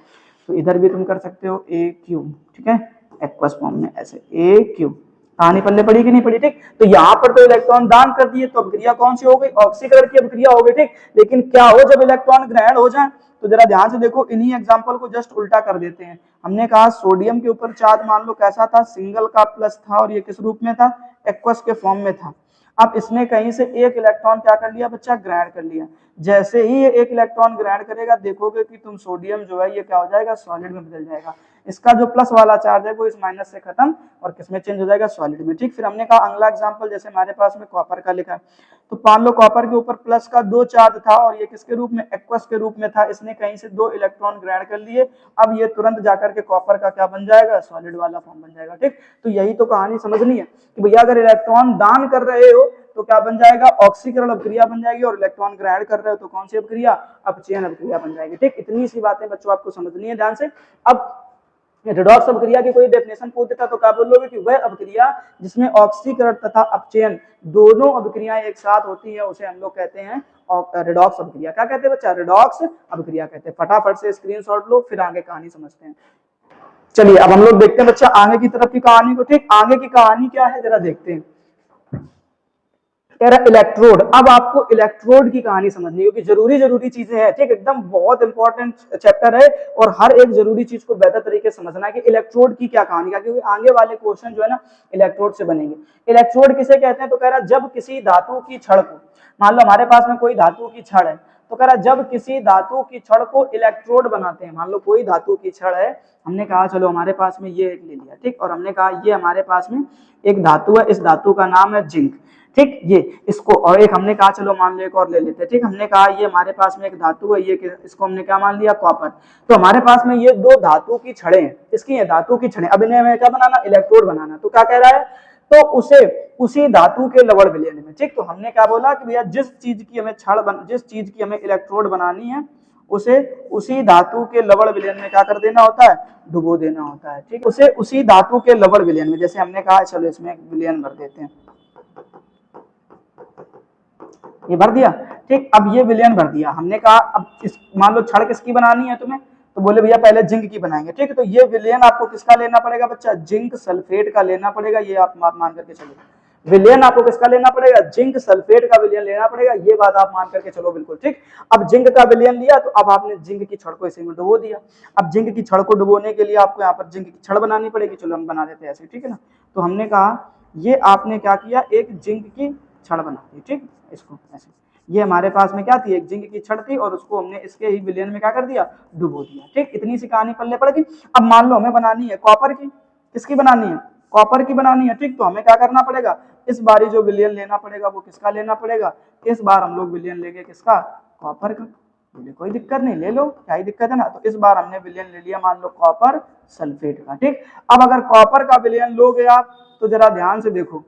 तो इधर भी तुम कर सकते हो AQ, ठीक है, एक्वस फॉर्म में ऐसे AQ। कहानी पल्ले पड़ी कि नहीं पड़ी, ठीक। तो यहाँ पर तो इलेक्ट्रॉन दान कर दिए, तो अभिक्रिया कौन सी हो गई, ऑक्सीकरण की अभिक्रिया हो गई, ठीक। लेकिन क्या हो जब इलेक्ट्रॉन ग्रहण हो जाए, तो जरा ध्यान से देखो, इन्हीं एग्जाम्पल को जस्ट उल्टा कर देते हैं। हमने कहा सोडियम के ऊपर चार्ज मान लो कैसा था, सिंगल का प्लस था, और ये किस रूप में था, एक्वस के फॉर्म में था। अब इसने कहीं से एक इलेक्ट्रॉन क्या कर लिया बच्चा, ग्रहण कर लिया। जैसे ही ये एक इलेक्ट्रॉन ग्रहण करेगा, देखोगे कि तुम सोडियम जो है ये क्या हो जाएगा, सॉलिड में बदल जाएगा। इसका जो प्लस वाला चार्ज है वो इस माइनस से खत्म और किसमें चेंज हो जाएगा, सॉलिड में, ठीक। फिर हमने कहा अगला एग्जांपल, जैसे हमारे पास में कॉपर का लिखा है, तो मान लो कॉपर के ऊपर प्लस का 2 चार्ज था और ये किसके रूप में, एक्वस के रूप में था। इसने कहीं से 2 इलेक्ट्रॉन ग्रहण कर लिए, अब ये तुरंत जाकर के कॉपर का क्या बन जाएगा, सॉलिड वाला फॉर्म बन जाएगा, ठीक। तो यही तो कहानी समझनी है कि भैया अगर इलेक्ट्रॉन दान कर रहे हो तो क्या बन जाएगा, ऑक्सीकरण अभिक्रिया बन जाएगी, और इलेक्ट्रॉन ग्रहण कर रहे हो तो कौन सी अभिक्रिया, अपचयन अभिक्रिया बन जाएगी, ठीक। इतनी सी बातें बच्चों आपको समझनी है ध्यान से। अब रेडॉक्स अभिक्रिया की कोई डेफिनेशन पूछ देता तो क्या बोलोगे कि वह अभिक्रिया जिसमें ऑक्सीकरण तथा अपचयन दोनों अभिक्रियाएं एक साथ होती है उसे हम लोग कहते हैं रेडॉक्स अभिक्रिया। क्या कहते हैं बच्चा, रेडॉक्स अभिक्रिया कहते हैं। फटाफट से स्क्रीनशॉट लो, फिर आगे कहानी समझते हैं। चलिए अब हम लोग देखते हैं बच्चा आगे की तरफ की कहानी को, ठीक। आगे की कहानी क्या है जरा देखते हैं। इलेक्ट्रोड, अब आपको इलेक्ट्रोड की कहानी समझनी है, क्योंकि जरूरी चीजें हैं, ठीक। एकदम बहुत इंपॉर्टेंट चैप्टर है और हर एक जरूरी चीज को बेहतर तरीके से समझना है कि इलेक्ट्रोड की क्या कहानी है, क्योंकि आगे वाले क्वेश्चन जो है ना इलेक्ट्रोड से बनेंगे। इलेक्ट्रोड किसे कहते हैं, तो कह रहा जब किसी धातु की छड़ को, मान लो हमारे पास में कोई धातु की छड़ है, तो कह रहा जब किसी धातु की छड़ को इलेक्ट्रोड बनाते हैं, मान लो कोई धातु की छड़ है, हमने कहा चलो हमारे पास में ये एक ले लिया, ठीक। और हमने कहा ये हमारे पास में एक धातु है, इस धातु का नाम है जिंक, ठीक। ये इसको, और एक हमने कहा चलो मान लो एक और ले लेते हैं, ठीक। हमने कहा ये हमारे पास में एक धातु है, ये इसको हमने क्या मान लिया, कॉपर। तो हमारे पास में ये 2 धातु की छड़ें हैं, इसकी है धातु की छड़ें। अब इन्हें हमें क्या बनाना, इलेक्ट्रोड बनाना। तो क्या कह रहा है, तो उसे उसी धातु के लवण विलयन में, ठीक। तो हमने क्या बोला कि भैया जिस चीज की हमें इलेक्ट्रोड बनानी है उसे उसी धातु के लवण विलयन में क्या कर देना होता है, डुबो देना होता है, ठीक। उसे उसी धातु के लवण विलयन में, जैसे हमने कहा चलो इसमें एक विलयन भर देते हैं, ये भर दिया, ठीक। अब ये विलयन भर दिया, हमने कहा अब इस मान लो छड़ किसकी बनानी है तुम्हें, तो बोले भैया पहले जिंक की बनाएंगे, ठीक है। तो ये विलयन आपको किसका लेना पड़ेगा बच्चा, जिंक सल्फेट का लेना पड़ेगा। ये आप मान करके चलो, विलयन आपको किसका लेना पड़ेगा, जिंक सल्फेट का विलयन लेना पड़ेगा। ये बात आप मान करके चलो बिल्कुल, ठीक। अब जिंक का विलयन लिया तो अब आपने जिंक की छड़ को इसी में डुबो दिया। अब जिंक की छड़ को डुबोने के लिए आपको यहाँ पर जिंक की छड़ बनानी पड़ेगी, चलो हम बना देते हैं ऐसे, ठीक है ना। तो हमने कहा ये आपने क्या किया, एक जिंक की छड़ बना दी, ठीक। इसको ऐसे, ये हमारे पास में क्या थी, एक जिंक की छड़ थी और उसको हमने इसके ही विलयन में क्या कर दिया, डुबो दिया, ठीक। इतनी सी कहानी पल्ले पड़ गई। अब मान लो हमें बनानी है कॉपर की, किसकी बनानी है, कॉपर की बनानी है, ठीक। तो हमें क्या करना पड़ेगा, इस बार जो विलयन लेना पड़ेगा वो किसका लेना पड़ेगा, इस बार हम लोग विलयन लेंगे किसका, कॉपर का। बोले कोई दिक्कत नहीं, ले लो, क्या ही दिक्कत है ना। तो इस बार हमने विलयन ले लिया मान लो कॉपर सल्फेट का, ठीक। अब अगर कॉपर का विलयन लोगे आप तो जरा ध्यान से देखो,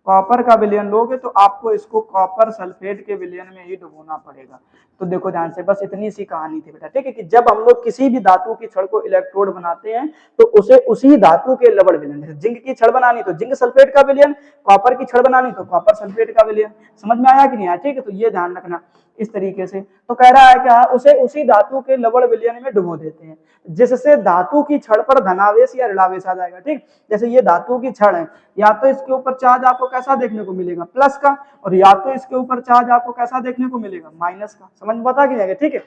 कॉपर का विलयन लोगे तो आपको इसको कॉपर सल्फेट के विलयन में ही डुबोना पड़ेगा। तो देखो ध्यान से, बस इतनी सी कहानी थी बेटा, ठीक है। कि जब हम लोग किसी भी धातु की छड़ को इलेक्ट्रोड बनाते हैं तो उसे उसी धातु के लवण विलयन, जैसे जिंक की छड़ बनानी तो जिंक सल्फेट का विलयन, कॉपर की छड़ बनानी तो कॉपर सल्फेट का विलयन। समझ में आया कि नहीं आया, ठीक है। तो ये ध्यान रखना इस तरीके से। तो कह रहा है क्या, उसे उसी धातु के लवण विलयन में डुबो देते हैं, जिससे धातु की छड़ पर धनावेश या ऋणावेश आ जाएगा, ठीक। जैसे ये धातु की छड़ है, या तो इसके ऊपर चार्ज आपको कैसा देखने को मिलेगा, प्लस का, और या तो इसके ऊपर चार्ज आपको कैसा देखने को मिलेगा, माइनस का। समझ में बता कि ठीक है।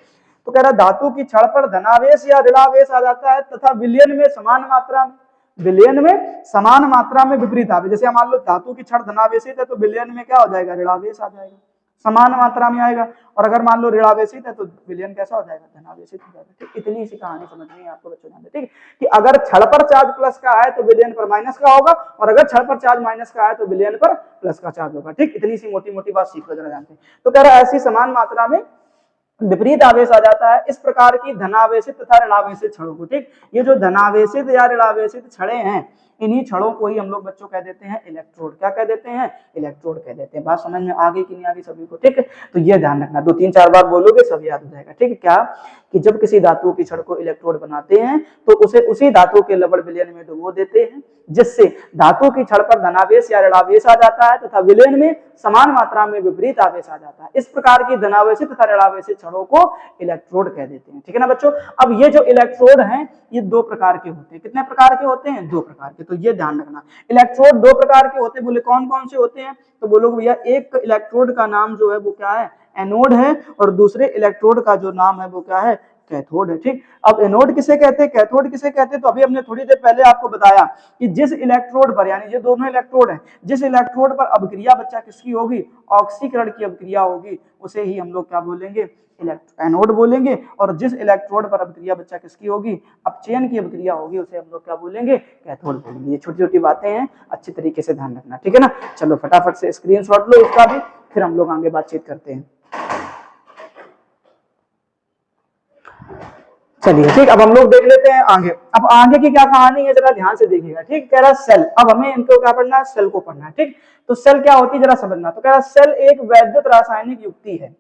तो कह रहा धातु की छड़ पर धनावेश या ऋणावेश आ जाता है तथा विलयन में समान मात्रा में विपरीत आवेश। जैसे मान लो धातु की छड़ धनावेशित है तो विलयन में क्या हो जाएगा, ऋणावेश आ जाएगा, समान मात्रा में आएगा। और अगर मान लो ऋणावेशित है तो विलयन कैसा हो जाएगा, धनावेशित हो जाएगा, ठीक। इतनी सी कहानी समझनी है आपको बच्चों, ठीक है। कि अगर छड़ पर चार्ज प्लस का है तो विलयन पर माइनस का होगा, और अगर छड़ पर चार्ज माइनस का है तो विलयन पर प्लस का चार्ज होगा, ठीक। इतनी सी मोटी मोटी बात सीख लो जरा जानते हैं। तो कह रहा है ऐसी समान मात्रा में विपरीत आवेश आ जाता है इस प्रकार की धनावेशित तथा ऋणावेशित छड़ों को, ठीक। ये जो धनावेशित या ऋणावेशित छड़े हैं, इन्हीं छड़ों को ही हम लोग बच्चों कह देते हैं इलेक्ट्रोड। क्या कह देते हैं, इलेक्ट्रोड कह देते हैं। बात समझ में आ गई कि नहीं आ गई सभी को, ठीक है। तो ये ध्यान रखना, 2-3-4 बार बोलोगे सब याद हो जाएगा, ठीक है। क्या कि जब किसी धातु की छड़ को इलेक्ट्रोड बनाते हैं तो उसे उसी धातु के लवण विलयन में डुबो देते हैं, जिससे धातु की छड़ पर धनावेश या ऋणावेश आ जाता है तथा विलयन में समान मात्रा में विपरीत आवेश आ जाता है। इस प्रकार की धनावेशित तथा ऋणावेशित छड़ों को इलेक्ट्रोड कह देते हैं। ठीक है ना बच्चों। अब ये जो इलेक्ट्रोड हैं ये दो प्रकार के होते हैं। कितने प्रकार के होते हैं? दो प्रकार के। तो ये ध्यान रखना, इलेक्ट्रोड दो प्रकार के होते हैं। बोले कौन कौन से होते हैं? तो बोलोगे भैया एक इलेक्ट्रोड का नाम जो है वो क्या है? एनोड है, और दूसरे इलेक्ट्रोड का जो नाम है वो क्या है? कैथोड है। ठीक। अब एनोड किसे कहते हैं, कैथोड किसे कहते हैं? तो अभी हमने थोड़ी देर पहले आपको बताया कि जिस इलेक्ट्रोड पर, यानी ये दोनों इलेक्ट्रोड हैं, जिस इलेक्ट्रोड पर अभिक्रिया बच्चा किसकी होगी? ऑक्सीकरण की अभिक्रिया होगी, उसे ही हम लोग क्या बोलेंगे? एनोड बोलेंगे। और जिस इलेक्ट्रोड पर अभिक्रिया बच्चा किसकी होगी? अपचयन की अभिक्रिया होगी, उसे हम लोग क्या बोलेंगे? कैथोड बोलेंगे। ये छोटी छोटी बातें हैं, अच्छी तरीके से ध्यान रखना। ठीक है ना। चलो फटाफट से स्क्रीनशॉट लो इसका भी, फिर हम लोग आगे बातचीत करते हैं। चलिए ठीक, अब हम लोग देख लेते हैं आगे। अब आगे की क्या कहानी है जरा ध्यान से देखिएगा। ठीक, कह रहा सेल। अब हमें इनको क्या पढ़ना है? सेल को पढ़ना है। ठीक, तो सेल क्या होती है जरा समझना। तो कह रहा सेल एक वैद्युत रासायनिक युक्ति है।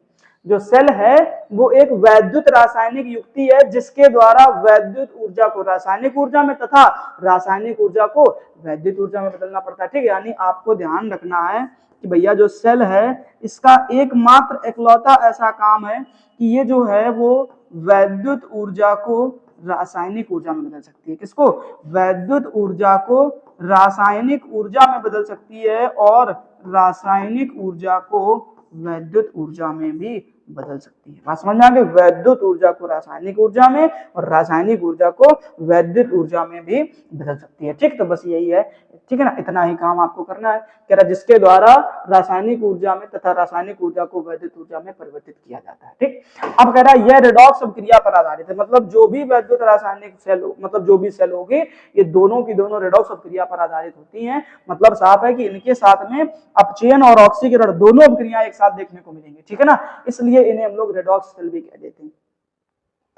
जो सेल है वो एक वैद्युत रासायनिक युक्ति है जिसके द्वारा वैद्युत ऊर्जा को रासायनिक ऊर्जा में तथा रासायनिक ऊर्जा को वैद्युत ऊर्जा में बदलना पड़ता है। ठीक है, यानी आपको ध्यान रखना है कि भैया जो सेल है इसका एकमात्र इकलौता ऐसा काम है कि ये जो है वो वैद्युत ऊर्जा को रासायनिक ऊर्जा में बदल सकती है। किसको? वैद्युत ऊर्जा को रासायनिक ऊर्जा में बदल सकती है, और रासायनिक ऊर्जा को वैद्युत ऊर्जा में भी बदल सकती है। बात समझ में आ गई? वैद्युत ऊर्जा को रासायनिक ऊर्जा में और रासायनिक ऊर्जा को वैद्युत ऊर्जा में भी बदल सकती है। ठीक, तो बस यही है। ठीक है ना, इतना ही काम आपको करना है। कह रहा जिसके द्वारा रासायनिक ऊर्जा में तथा रासायनिक ऊर्जा को वैद्युत ऊर्जा में परिवर्तित किया जाता है। ठीक, अब कह रहा है यह रेडॉक्स अभिक्रिया पर आधारित है। मतलब जो भी वैद्युत रासायनिक सेल, मतलब जो भी सेल होगी, ये दोनों की दोनों रेडॉक्स अभिक्रिया पर आधारित होती है। मतलब साफ है कि इनके साथ में अपचयन और ऑक्सीकरण दोनों अभिक्रियाएं एक साथ देखने को मिलेंगी। ठीक है ना, इसलिए इन्हें हम लोग रेडॉक्स सेल भी कह देते हैं।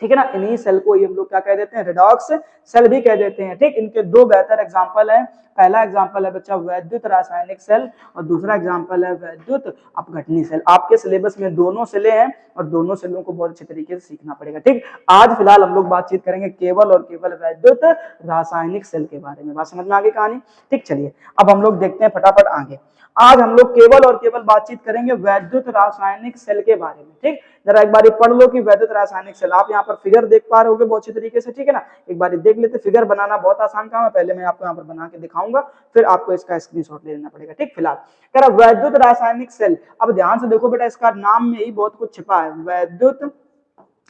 ठीक है ना, इन्हीं सेल को ही हम लोग क्या कह देते हैं? रेडॉक्स सेल भी कह देते हैं। ठीक, इनके दो बेहतर एग्जांपल है। पहला एग्जांपल है बच्चा वैद्युत रासायनिक सेल, और दूसरा एग्जांपल है वैद्युत अपघटनी सेल। आपके सिलेबस में दोनों सेलें हैं और दोनों सेलों को बहुत अच्छे तरीके से सीखना पड़ेगा। ठीक, आज फिलहाल हम लोग बातचीत करेंगे केवल और केवल वैद्युत रासायनिक सेल के बारे में। बात समझ में आ गई कहानी? ठीक, चलिए अब हम लोग देखते हैं फटाफट आगे। आज हम लोग केवल और केवल बातचीत करेंगे वैद्युत रासायनिक सेल के बारे में। ठीक, जरा एक बार पढ़ लो कि वैद्युत रासायनिक सेल। आप यहाँ पर फिगर देख पा रहे होगे बहुत अच्छी तरीके से। ठीक है ना, एक बार देख लेते। फिगर बनाना बहुत आसान काम है, पहले मैं आपको यहाँ पर बना के दिखाऊंगा, फिर आपको इसका स्क्रीनशॉट ले लेना पड़ेगा। ठीक, फिलहाल कह रहा वैद्युत रासायनिक सेल। अब ध्यान से देखो बेटा, इसका नाम में ही बहुत कुछ छिपा है, वैद्युत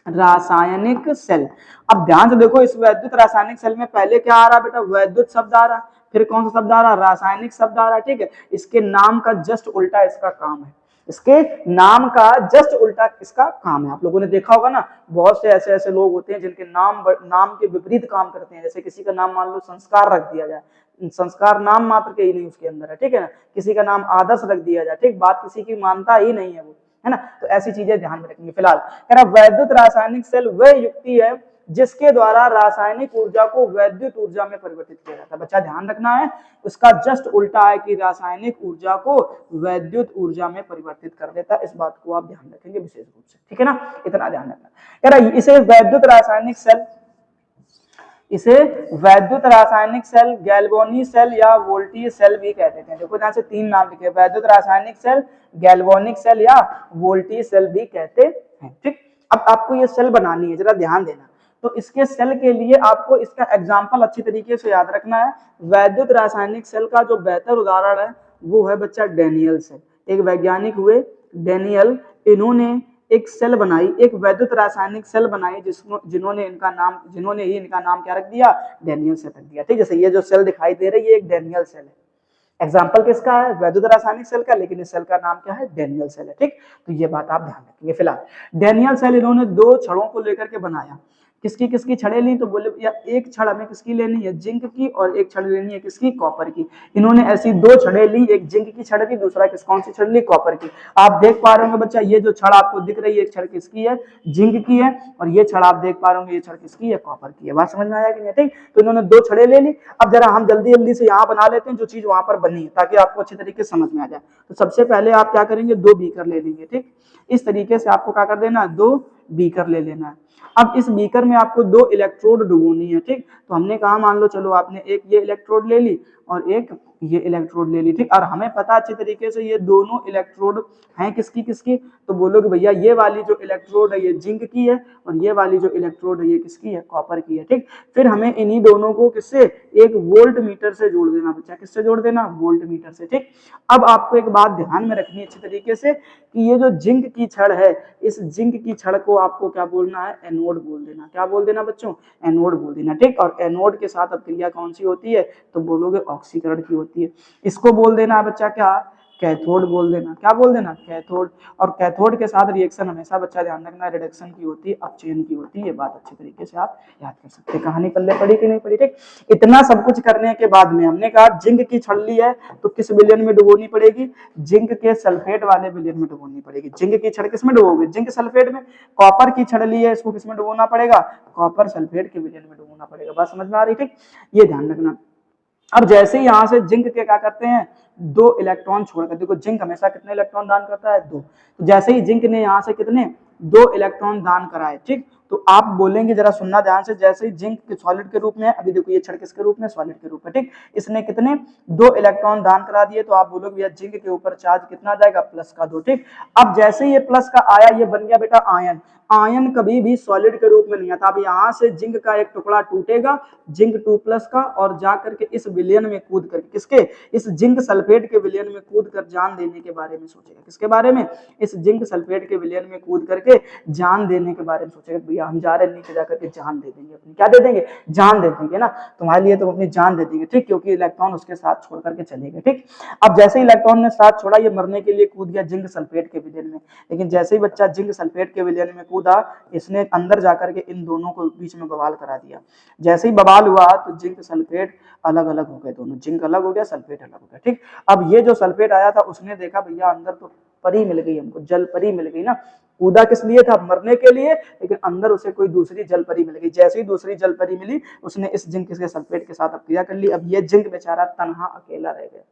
रासायनिक सेल। अब ध्यान से देखो, इस वैद्युत रासायनिक सेल में पहले क्या आ रहा बेटा? वैद्युत शब्द आ रहा, फिर कौन सा शब्द आ रहा? रासायनिक शब्द आ रहा। ठीक है, इसके नाम का जस्ट उल्टा इसका काम है। इसके नाम का जस्ट उल्टा इसका काम है। आप लोगों ने देखा होगा ना, बहुत से ऐसे लोग होते हैं जिनके नाम के विपरीत काम करते हैं। जैसे किसी का नाम मान लो संस्कार रख दिया जाए, संस्कार नाम मात्र के ही नहीं उसके अंदर है। ठीक है ना, किसी का नाम आदर्श रख दिया जाए, ठीक, बात किसी की मानता ही नहीं है वो, है ना। तो ऐसी चीजें ध्यान में रखेंगे। फिलहाल कह रहा वैद्युत रासायनिक सेल वह युक्ति है जिसके द्वारा रासायनिक ऊर्जा को वैद्युत ऊर्जा में परिवर्तित किया जाता है। बच्चा ध्यान रखना है, उसका जस्ट उल्टा है कि रासायनिक ऊर्जा को वैद्युत ऊर्जा में परिवर्तित कर देता है। इस बात को आप ध्यान रखेंगे विशेष रूप से। ठीक है ना, इतना ध्यान रखना। कह रहा इसे वैद्युत रासायनिक सेल, इसे वैद्युत रासायनिक सेल, गैल्वेनिक सेल या वोल्टीज सेल भी कहते हैं। देखो ध्यान से तीन नाम लिखे, वैद्युत रासायनिक सेल, गैल्वेनिक सेल या वोल्टीज सेल भी कहते हैं। ठीक, अब आपको ये सेल बनानी है, जरा ध्यान देना। तो इसके सेल के लिए आपको इसका एग्जाम्पल अच्छी तरीके से याद रखना है। वैद्युत रासायनिक सेल का जो बेहतर उदाहरण है वो है बच्चा डेनियल सेल। एक वैज्ञानिक हुए डेनियल, इन्होंने एक सेल बनाई, एक वैद्युत रासायनिक सेल बनाई जिन्होंने ही इनका नाम क्या रख दिया? डेनियल सेल रख दिया। ठीक, जैसे ये जो सेल दिखाई दे रही है एक डेनियल सेल है। एग्जाम्पल किसका है? वैद्युत रासायनिक सेल का, लेकिन इस सेल का नाम क्या है? डेनियल सेल है। ठीक, तो ये बात आप ध्यान रखेंगे। फिलहाल डेनियल सेल इन्होंने दो छड़ों को लेकर के बनाया। किसकी किसकी छड़ें ली? तो बोले या एक छड़ हमें किसकी लेनी है? जिंक की, और एक छड़ लेनी है किसकी? कॉपर की। इन्होंने ऐसी दो छड़ें ली, एक जिंक की छड़ ली, दूसरा कौन सी छड़ ली? कॉपर की। आप देख पा रहे होंगे बच्चा, ये जो छड़ आपको दिख रही है एक छड़ किसकी है? जिंक की है, और ये छड़ आप देख पा रहे होंगे ये छड़ किसकी है? कॉपर की है। बात समझ में आया कि नहीं? ठीक, तो इन्होंने दो छड़ें ले ली। अब जरा हम जल्दी जल्दी से यहाँ बना लेते हैं जो चीज वहां पर बनी है, ताकि आपको अच्छी तरीके से समझ में आ जाए। तो सबसे पहले आप क्या करेंगे? दो बीकर ले लेंगे। ठीक, इस तरीके से आपको क्या कर देना? दो बीकर ले लेना है। अब इस बीकर में आपको 2 इलेक्ट्रोड डुबोनी है, ठीक। तो हमने कहा मान लो चलो आपने एक ये इलेक्ट्रोड ले ली और एक ये इलेक्ट्रोड ले ली, ठीक। और हमें पता अच्छी तरीके से ये दोनों इलेक्ट्रोड हैं किसकी किसकी, तो बोलोगे भैया ये वाली जो इलेक्ट्रोड है ये जिंक की है और ये वाली जो इलेक्ट्रोड है ये किसकी है, कॉपर की है, ठीक। फिर हमें इन्हीं दोनों को किससे, एक वोल्ट मीटर से जोड़ देना बच्चा, किससे जोड़ देना, वोल्ट मीटर से, ठीक। अब आपको एक बात ध्यान में रखनी है अच्छी तरीके से कि ये जो जिंक की छड़ है, इस जिंक की छड़ को आपको क्या बोलना है, एनोड बोल देना। क्या बोल देना बच्चों, एनोड बोल देना, ठीक। और एनोड के साथ अब क्रिया कौन सी होती है, तो बोलोगे ऑक्सीकरण की होती है। इसको बोल देना है बच्चा क्या, कैथोड बोल देना। क्या बोल देना, कैथोड। और कैथोड के साथ रिएक्शन हमेशा बच्चा ध्यान रखना रिडक्शन की होती है, अपचयन की होती है। ये बात अच्छी तरीके से आप याद कर सकते हैं। कहानी पल्ले पड़ी कि नहीं पड़ी, ठीक। इतना सब कुछ करने के बाद में हमने कहा जिंक की छड़ ली है तो किस विलयन में डुबोनी पड़ेगी, जिंक के सल्फेट वाले विलयन में डुबोनी पड़ेगी। जिंक की छड़ किस में डुबोगे, जिंक सल्फेट में। कॉपर की छड़ ली है, इसको किस में डुबोना पड़ेगा, कॉपर सल्फेट के विलयन में डुबोना पड़ेगा। बात समझ में आ रही, ठीक। ये ध्यान रखना। अब जैसे ही यहां से जिंक के क्या करते हैं, 2 इलेक्ट्रॉन छोड़कर, देखो जिंक हमेशा कितने इलेक्ट्रॉन दान करता है, 2। तो जैसे ही जिंक ने यहां से कितने, 2 इलेक्ट्रॉन दान कराए, ठीक। तो आप बोलेंगे जरा सुनना ध्यान से, जैसे ही जिंक के सॉलिड के रूप में है, अभी देखो ये छड़ किसके रूप में, सॉलिड के रूप में, ठीक। इसने कितने, 2 इलेक्ट्रॉन दान करा दिए। तो आप बोलोगे भैया जिंक के ऊपर चार्ज कितना जाएगा, प्लस का 2, ठीक। अब जैसे ये प्लस का आया, ये बन गया बेटा आयन। आयन कभी भी सॉलिड के रूप में नहीं आता। अब यहां से जिंक का एक टुकड़ा टूटेगा, जिंक 2+ का, और जाकर के इस विलयन में कूद करके, किसके, इस जिंक सल्फेट के विलयन में कूद कर जान देने के बारे में सोचेगा। किसके बारे में, इस जिंक सल्फेट के विलयन में कूद करके जान देने के बारे में सोचेगा। भैया हम जा रहे हैं नीचे जाकर के जान दे देंगे अपनी, क्या दे देंगे, जान दे देंगे ना, तुम्हारे लिए तो अपनी जान दे देंगे, ठीक। क्योंकि इलेक्ट्रॉन उसके साथ छोड़ करके चलेगा, ठीक। अब जैसे ही इलेक्ट्रॉन ने साथ छोड़ा, ये मरने के लिए कूद गया जिंक सल्फेट के विलयन में। लेकिन जैसे ही बच्चा जिंक सल्फेट के विलयन में कूदा, इसने अंदर जाकर के इन दोनों को बीच में बवाल करा दिया। जैसे ही बवाल हुआ तो जिंक सल्फेट अलग अलग हो गए, दोनों जिंक अलग हो गया, सल्फेट अलग हो गया, ठीक। अब ये जो सल्फेट आया था उसने देखा भैया अंदर तो परी मिल गई, हमको जल परी मिल गई ना। कूदा किस लिए था, मरने के लिए, लेकिन अंदर उसे कोई दूसरी जल परी मिल गई। जैसे ही दूसरी जल परी मिली, उसने इस जिंक के सल्फेट के साथ अब क्रिया कर ली। अब ये जिंक बेचारा तनहा अकेला रह गया,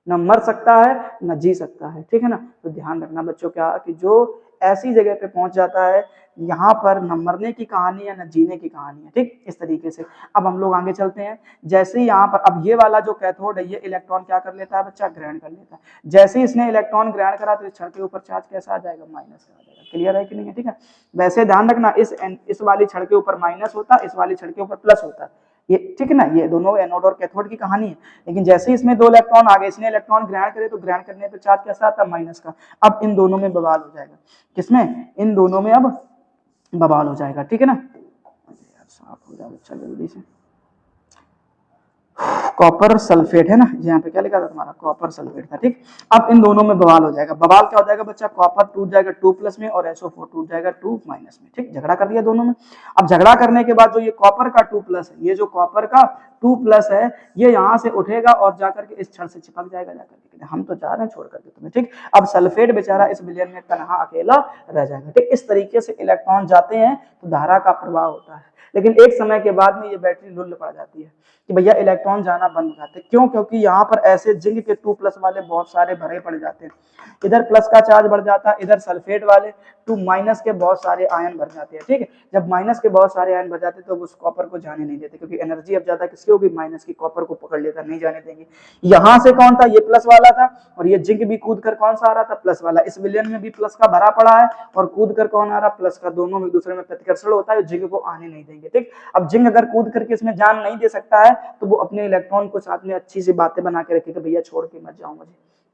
न मर सकता है न जी सकता है, ठीक है ना। तो ध्यान रखना बच्चों क्या कि जो ऐसी जगह पे पहुंच जाता है, यहाँ पर न मरने की कहानी है न जीने की कहानी है, ठीक। इस तरीके से अब हम लोग आगे चलते हैं। जैसे ही यहाँ पर अब ये वाला जो कैथोड है, ये इलेक्ट्रॉन क्या कर लेता है बच्चा, ग्रहण कर लेता है। जैसे ही इसने इलेक्ट्रॉन ग्रहण करा तो इस छड़ के ऊपर चार्ज कैसा आ जाएगा, माइनस का आ जाएगा। क्लियर है कि नहीं है, ठीक है। वैसे ध्यान रखना इस वाली छड़ के ऊपर माइनस होता है, इस वाली छड़ के ऊपर प्लस होता है, ये ठीक है ना। ये दोनों एनोड और कैथोड की कहानी है। लेकिन जैसे ही इसमें 2 इलेक्ट्रॉन आ गए, इसने इलेक्ट्रॉन ग्रहण करे तो ग्रहण करने पर चार्ज कैसा आता है, माइनस का। अब इन दोनों में बवाल हो जाएगा, किसमें, इन दोनों में अब बवाल हो जाएगा, ठीक है ना। साफ हो जाए बच्चा जल्दी से। कॉपर सल्फेट है ना, यहाँ पे क्या लिखा था तुम्हारा, कॉपर सल्फेट था, ठीक। अब इन दोनों में बवाल हो जाएगा। बवाल क्या हो जाएगा बच्चा, कॉपर टूट जाएगा 2+ में और SO4 टूट जाएगा 2- में, ठीक। झगड़ा कर दिया दोनों में। अब झगड़ा करने के बाद जो ये कॉपर का 2+ है, ये जो कॉपर का 2+ है, ये यहाँ से उठेगा और जाकर के इस छड़ से चिपक जाएगा जाकर के। हम तो जा रहे हैं छोड़ करके तुम्हें, ठीक। अब सल्फेट बेचारा इस विलयन में तनहा अकेला रह जाएगा, ठीक। इस तरीके से इलेक्ट्रॉन जाते हैं तो धारा का प्रवाह होता है। लेकिन एक समय के बाद में ये बैटरी लुल पड़ जाती है कि भैया इलेक्ट्रॉन जाना बंद हो जाते हैं। क्यों, क्योंकि यहाँ पर ऐसे जिंक के 2+ वाले बहुत सारे भरे पड़ जाते हैं। इधर प्लस का चार्ज बढ़ जाता है, इधर सल्फेट वाले 2- के बहुत सारे आयन भर जाते हैं, ठीक है। जब माइनस के बहुत सारे आयन भर जाते हैं तो उस कॉपर को जाने नहीं देते, क्योंकि एनर्जी अब ज्यादा किसकी होगी, माइनस की। कॉपर को पकड़ लेता, नहीं जाने देंगे। यहाँ से कौन था, ये प्लस वाला था, और ये जिंक भी कूद कर कौन सा आ रहा था, प्लस वाला। इस विलयन में भी प्लस का भरा पड़ा है और कूद कर कौन आ रहा, प्लस का। दोनों में एक दूसरे में प्रतिकर्षण होता है, जिंक को आने नहीं देंगे, ठीक। अब जिंक अगर कूद करके इसमें जान नहीं दे सकता है तो वो अपने इलेक्ट्रॉन को साथ में अच्छी सी बातें बना के रखेगा, भैया छोड़ के मत जाओ,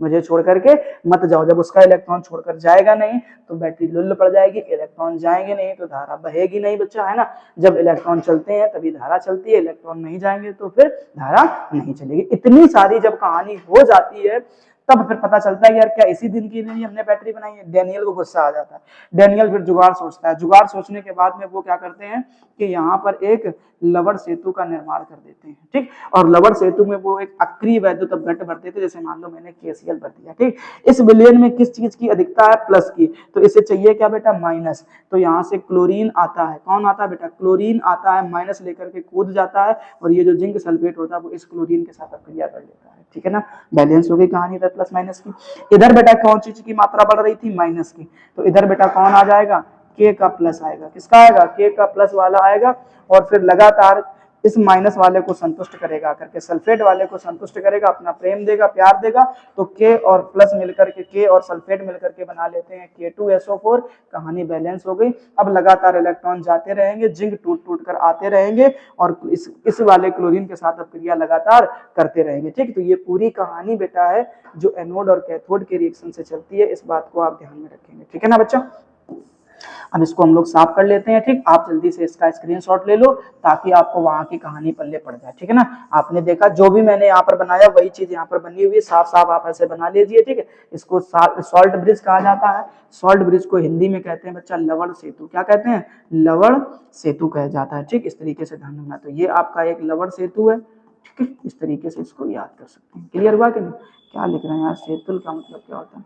मुझे छोड़ करके मत जाओ। जब उसका इलेक्ट्रॉन छोड़कर जाएगा नहीं तो बैटरी लुल्ल पड़ जाएगी, इलेक्ट्रॉन जाएंगे नहीं तो धारा बहेगी नहीं बच्चा, है ना। जब इलेक्ट्रॉन चलते हैं तभी धारा चलती है, इलेक्ट्रॉन नहीं जाएंगे तो फिर धारा नहीं चलेगी। इतनी सारी जब कहानी हो जाती है तब फिर पता चलता है यार क्या इसी दिन के लिए हमने बैटरी बनाई है। डैनियल को गुस्सा आ जाता है। डैनियल फिर जुगाड़ सोचता है। जुगाड़ सोचने के बाद में वो क्या करते हैं कि यहाँ पर एक लवण सेतु का निर्माण कर देते हैं, ठीक। और लवण सेतु में वो एक अक्रिय वैद्युत अपघट्ट भर देते, जैसे मान लो मैंने KCl भर दिया, ठीक। इस विलयन में किस चीज की अधिकता है, प्लस की। तो इसे चाहिए क्या बेटा, माइनस। तो यहाँ से क्लोरीन आता है, कौन आता है बेटा, क्लोरीन आता है, माइनस लेकर के कूद जाता है और ये जो जिंक सल्फेट होता है वो इस क्लोरीन के साथ क्रिया कर लेता है, ठीक है ना। बैलेंस हो गई कहानी इधर प्लस माइनस की। इधर बेटा कौन चीज की मात्रा बढ़ रही थी, माइनस की। तो इधर बेटा कौन आ जाएगा, K का प्लस आएगा। किसका आएगा? K का प्लस वाला आएगा और फिर लगातार इस माइनस वाले को संतुष्ट करेगा करके, सल्फेट वाले को संतुष्ट करेगा, अपना प्रेम देगा, प्यार देगा। तो K और प्लस मिलकर के, K और सल्फेट मिलकर के बना लेते हैं K2SO4। कहानी बैलेंस हो गई। अब लगातार इलेक्ट्रॉन जाते रहेंगे, जिंक टूट टूट कर आते रहेंगे और इस वाले क्लोरीन के साथ अब क्रिया लगातार करते रहेंगे। ठीक, तो ये पूरी कहानी बेटा है जो एनोड और कैथोड के रिएक्शन से चलती है। इस बात को आप ध्यान में रखेंगे। ठीक है ना बच्चा? अब इसको हम लोग साफ कर लेते हैं। ठीक, आप जल्दी से इसका स्क्रीनशॉट ले लो ताकि आपको वहां की कहानी पल्ले पड़ जाए। ठीक है ना? आपने देखा जो भी मैंने यहाँ पर बनाया वही चीज यहाँ पर बनी हुई है। साफ साफ आप ऐसे बना लीजिए। ठीक है, इसको सॉल्ट ब्रिज कहा जाता है। सॉल्ट ब्रिज को हिंदी में कहते हैं बच्चा लवण सेतु। क्या कहते हैं? लवण सेतु कहा जाता है। ठीक, इस तरीके से ध्यान रखना। तो ये आपका एक लवण सेतु है। ठीक है, इस तरीके से इसको याद कर सकते हैं। क्लियर हुआ कि नहीं? क्या लिख रहे हैं यार? सेतु का मतलब क्या होता है?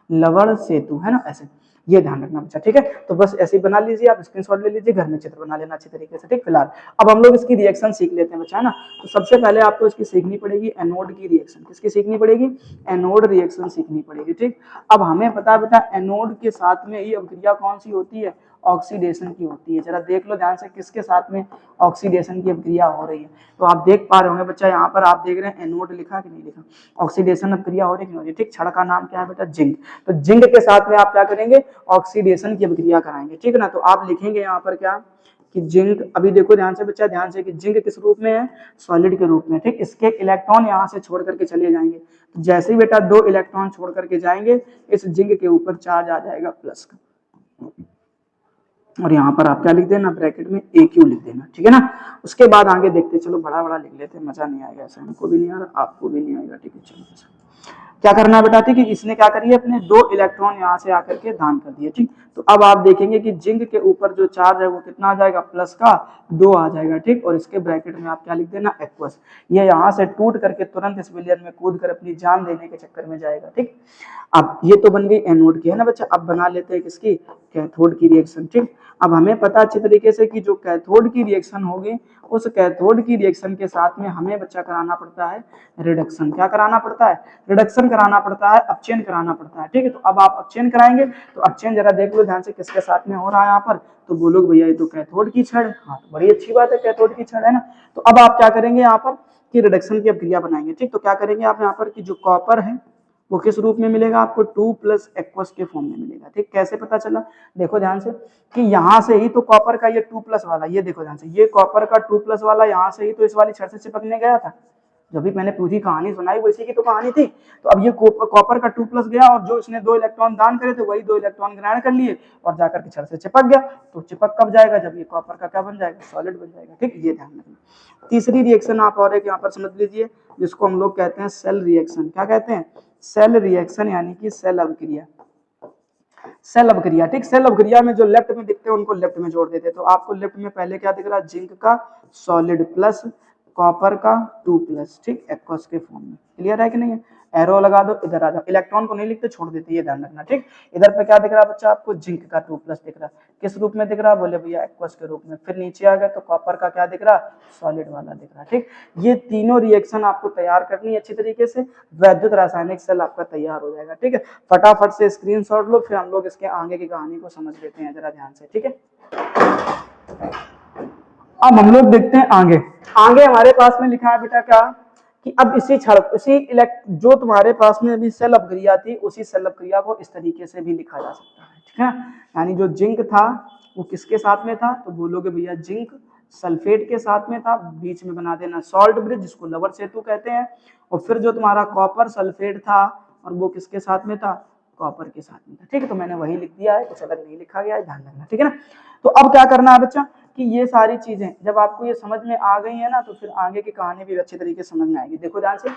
लवण सेतु, है ना? ऐसे ये ध्यान रखना बच्चा। ठीक है, तो बस ऐसे ही बना लीजिए, आप स्क्रीनशॉट ले लीजिए, घर में चित्र बना लेना अच्छी तरीके से। ठीक, फिलहाल अब हम लोग इसकी रिएक्शन सीख लेते हैं बच्चा, है ना? तो सबसे पहले आपको इसकी सीखनी पड़ेगी एनोड की रिएक्शन। किसकी सीखनी पड़ेगी? एनोड रिएक्शन सीखनी पड़ेगी। ठीक, अब हमें पता है बेटा एनोड के साथ में ही अभिक्रिया कौन सी होती है? ऑक्सीडेशन की होती है। जरा देख लो ध्यान से किसके साथ में ऑक्सीडेशन की अभिक्रिया हो रही है। तो आप देख पा रहे होंगे बच्चा, यहाँ पर आप देख रहे हैं एनोड लिखा कि नहीं लिखा? ऑक्सीडेशन अभिक्रिया हो रही है कि नहीं हो रही? ठीक, क्षण का नाम क्या है बेटा? जिंक। तो जिंक के साथ में आप क्या करेंगे? ऑक्सीडेशन की अभिक्रिया कराएंगे। ठीक है ना? तो आप लिखेंगे यहाँ पर क्या कि जिंक, अभी देखो ध्यान से बच्चा, ध्यान से कि जिंक किस रूप में है? सॉलिड के रूप में। ठीक, इसके इलेक्ट्रॉन यहाँ से छोड़ करके चले जाएंगे। तो जैसे ही बेटा 2 इलेक्ट्रॉन छोड़ करके जाएंगे, इस जिंक के ऊपर चार्ज आ जाएगा प्लस का, और यहाँ पर आप क्या लिख देना? ब्रैकेट में AQ लिख देना। ठीक है ना? उसके बाद आगे देखते, चलो बड़ा बड़ा लिख लेते हैं, मजा नहीं आएगा ऐसा, हमको भी नहीं आ रहा, आपको भी नहीं आएगा। ठीक है, चलो क्या करना है बेटा? ठीक है, इसने क्या करिए? अपने 2 इलेक्ट्रॉन यहाँ से आकर के दान कर दिए। ठीक, तो अब आप देखेंगे कि जिंक के ऊपर जो चार्ज है वो कितना आ जाएगा? प्लस का 2 आ जाएगा। ठीक, और इसके ब्रैकेट में आप क्या लिख देना? एक्वस। ये यहाँ से टूट करके तुरंत इस विलयन में कूद कर अपनी जान देने के चक्कर में जाएगा। ठीक, अब ये तो बन गई एनोड की, है ना बच्चा? अब बना लेते हैं किसकी? कैथोड की रिएक्शन। ठीक, अब हमें पता अच्छी तरीके से कि जो कैथोड की रिएक्शन होगी, उस कैथोड की रिएक्शन के साथ में हमें बच्चा कराना पड़ता है रिडक्शन। क्या कराना पड़ता है? रिडक्शन कराना पड़ता है, अपचयन कराना पड़ता है। ठीक है, तो अब आप अपचयन कराएंगे, तो अपचयन जरा देख लो ध्यान से किसके साथ में हो रहा है यहाँ पर? तो बोलोगे भैया ये तो कैथोड की छड़। हाँ, तो बड़ी अच्छी बात है, कैथोड की छड़ है ना? तो अब आप क्या करेंगे यहाँ पर कि रिडक्शन की अभिक्रिया बनाएंगे। ठीक, तो क्या करेंगे आप यहाँ पर कि जो कॉपर है वो किस रूप में मिलेगा आपको? 2 प्लस एक्वस के फॉर्म में मिलेगा। ठीक, कैसे पता चला? देखो ध्यान से कि यहाँ से ही तो कॉपर का ये 2 प्लस वाला, ये देखो ध्यान से, ये कॉपर का 2 प्लस वाला यहाँ से ही तो इस वाली छड़ से चिपकने गया था। जब भी मैंने पूरी कहानी सुनाई वो इसी की तो कहानी थी। तो अब ये कॉपर का 2 प्लस गया और जो इसने 2 इलेक्ट्रॉन दान करे थे वही 2 इलेक्ट्रॉन ग्रहण कर लिए और जाकर के छड़ से चिपक गया। तो चिपक कब जाएगा? जब ये कॉपर का क्या बन जाएगा? सॉलिड बन जाएगा। ठीक, ये ध्यान रखना। तीसरी रिएक्शन आप और एक यहाँ पर समझ लीजिए, जिसको हम लोग कहते हैं सेल रिएक्शन। क्या कहते हैं? सेल रिएक्शन, यानी कि सेल अभिक्रिया। सेल अभिक्रिया। ठीक, सेल अभिक्रिया में जो लेफ्ट में दिखते हैं उनको लेफ्ट में जोड़ देते हैं। तो आपको लेफ्ट में पहले क्या दिख रहा है? जिंक का सॉलिड प्लस, कॉपर का 2 प्लस। ठीक, एक्वस के फॉर्म में। क्लियर है कि नहीं है? एरो लगा दो, इधर आ जाओ। इलेक्ट्रॉन को नहीं लिखते, छोड़ देते, ये ध्यान रखना। ठीक, इधर पे क्या दिख रहा है बच्चा आपको? जिंक का 2 प्लस दिख रहा है। किस रूप में दिख रहा है? बोले भैया एक्वस के रूप में। फिर नीचे आ गया तो कॉपर का क्या दिख रहा है? सॉलिड वाला दिख रहा है। ठीक, ये तीनों रिएक्शन आपको तैयार करनी है अच्छी तरीके से, वैद्युत रासायनिक सेल आपका तैयार हो जाएगा। ठीक है, फटाफट से स्क्रीनशॉट लो, फिर हम लोग इसके आगे की कहानी को समझ लेते हैं जरा ध्यान से। ठीक है, अब हम लोग देखते हैं आगे। आगे हमारे पास में लिखा है बेटा क्या कि अब इसी जो तुम्हारे पास में अभी सेल अभिक्रिया थी, उसी सेल अभिक्रिया को इस तरीके से भी लिखा जा सकता है। ठीक है, यानी जो जिंक था वो किसके साथ में था? तो बोलोगे भैया जिंक सल्फेट के साथ में था, बीच में बना देना सॉल्ट ब्रिज जिसको लवण सेतु कहते हैं। और फिर जो तुम्हारा कॉपर सल्फेट था और वो किसके साथ में था? कॉपर के साथ में था। ठीक है, तो मैंने वही लिख दिया है, कुछ अलग नहीं लिखा गया है, ध्यान रखना। ठीक है ना? तो अब क्या करना है बच्चा कि ये सारी चीजें जब आपको ये समझ में आ गई है ना, तो फिर आगे की कहानी भी अच्छे तरीके से समझ में आएगी। देखो ध्यान से,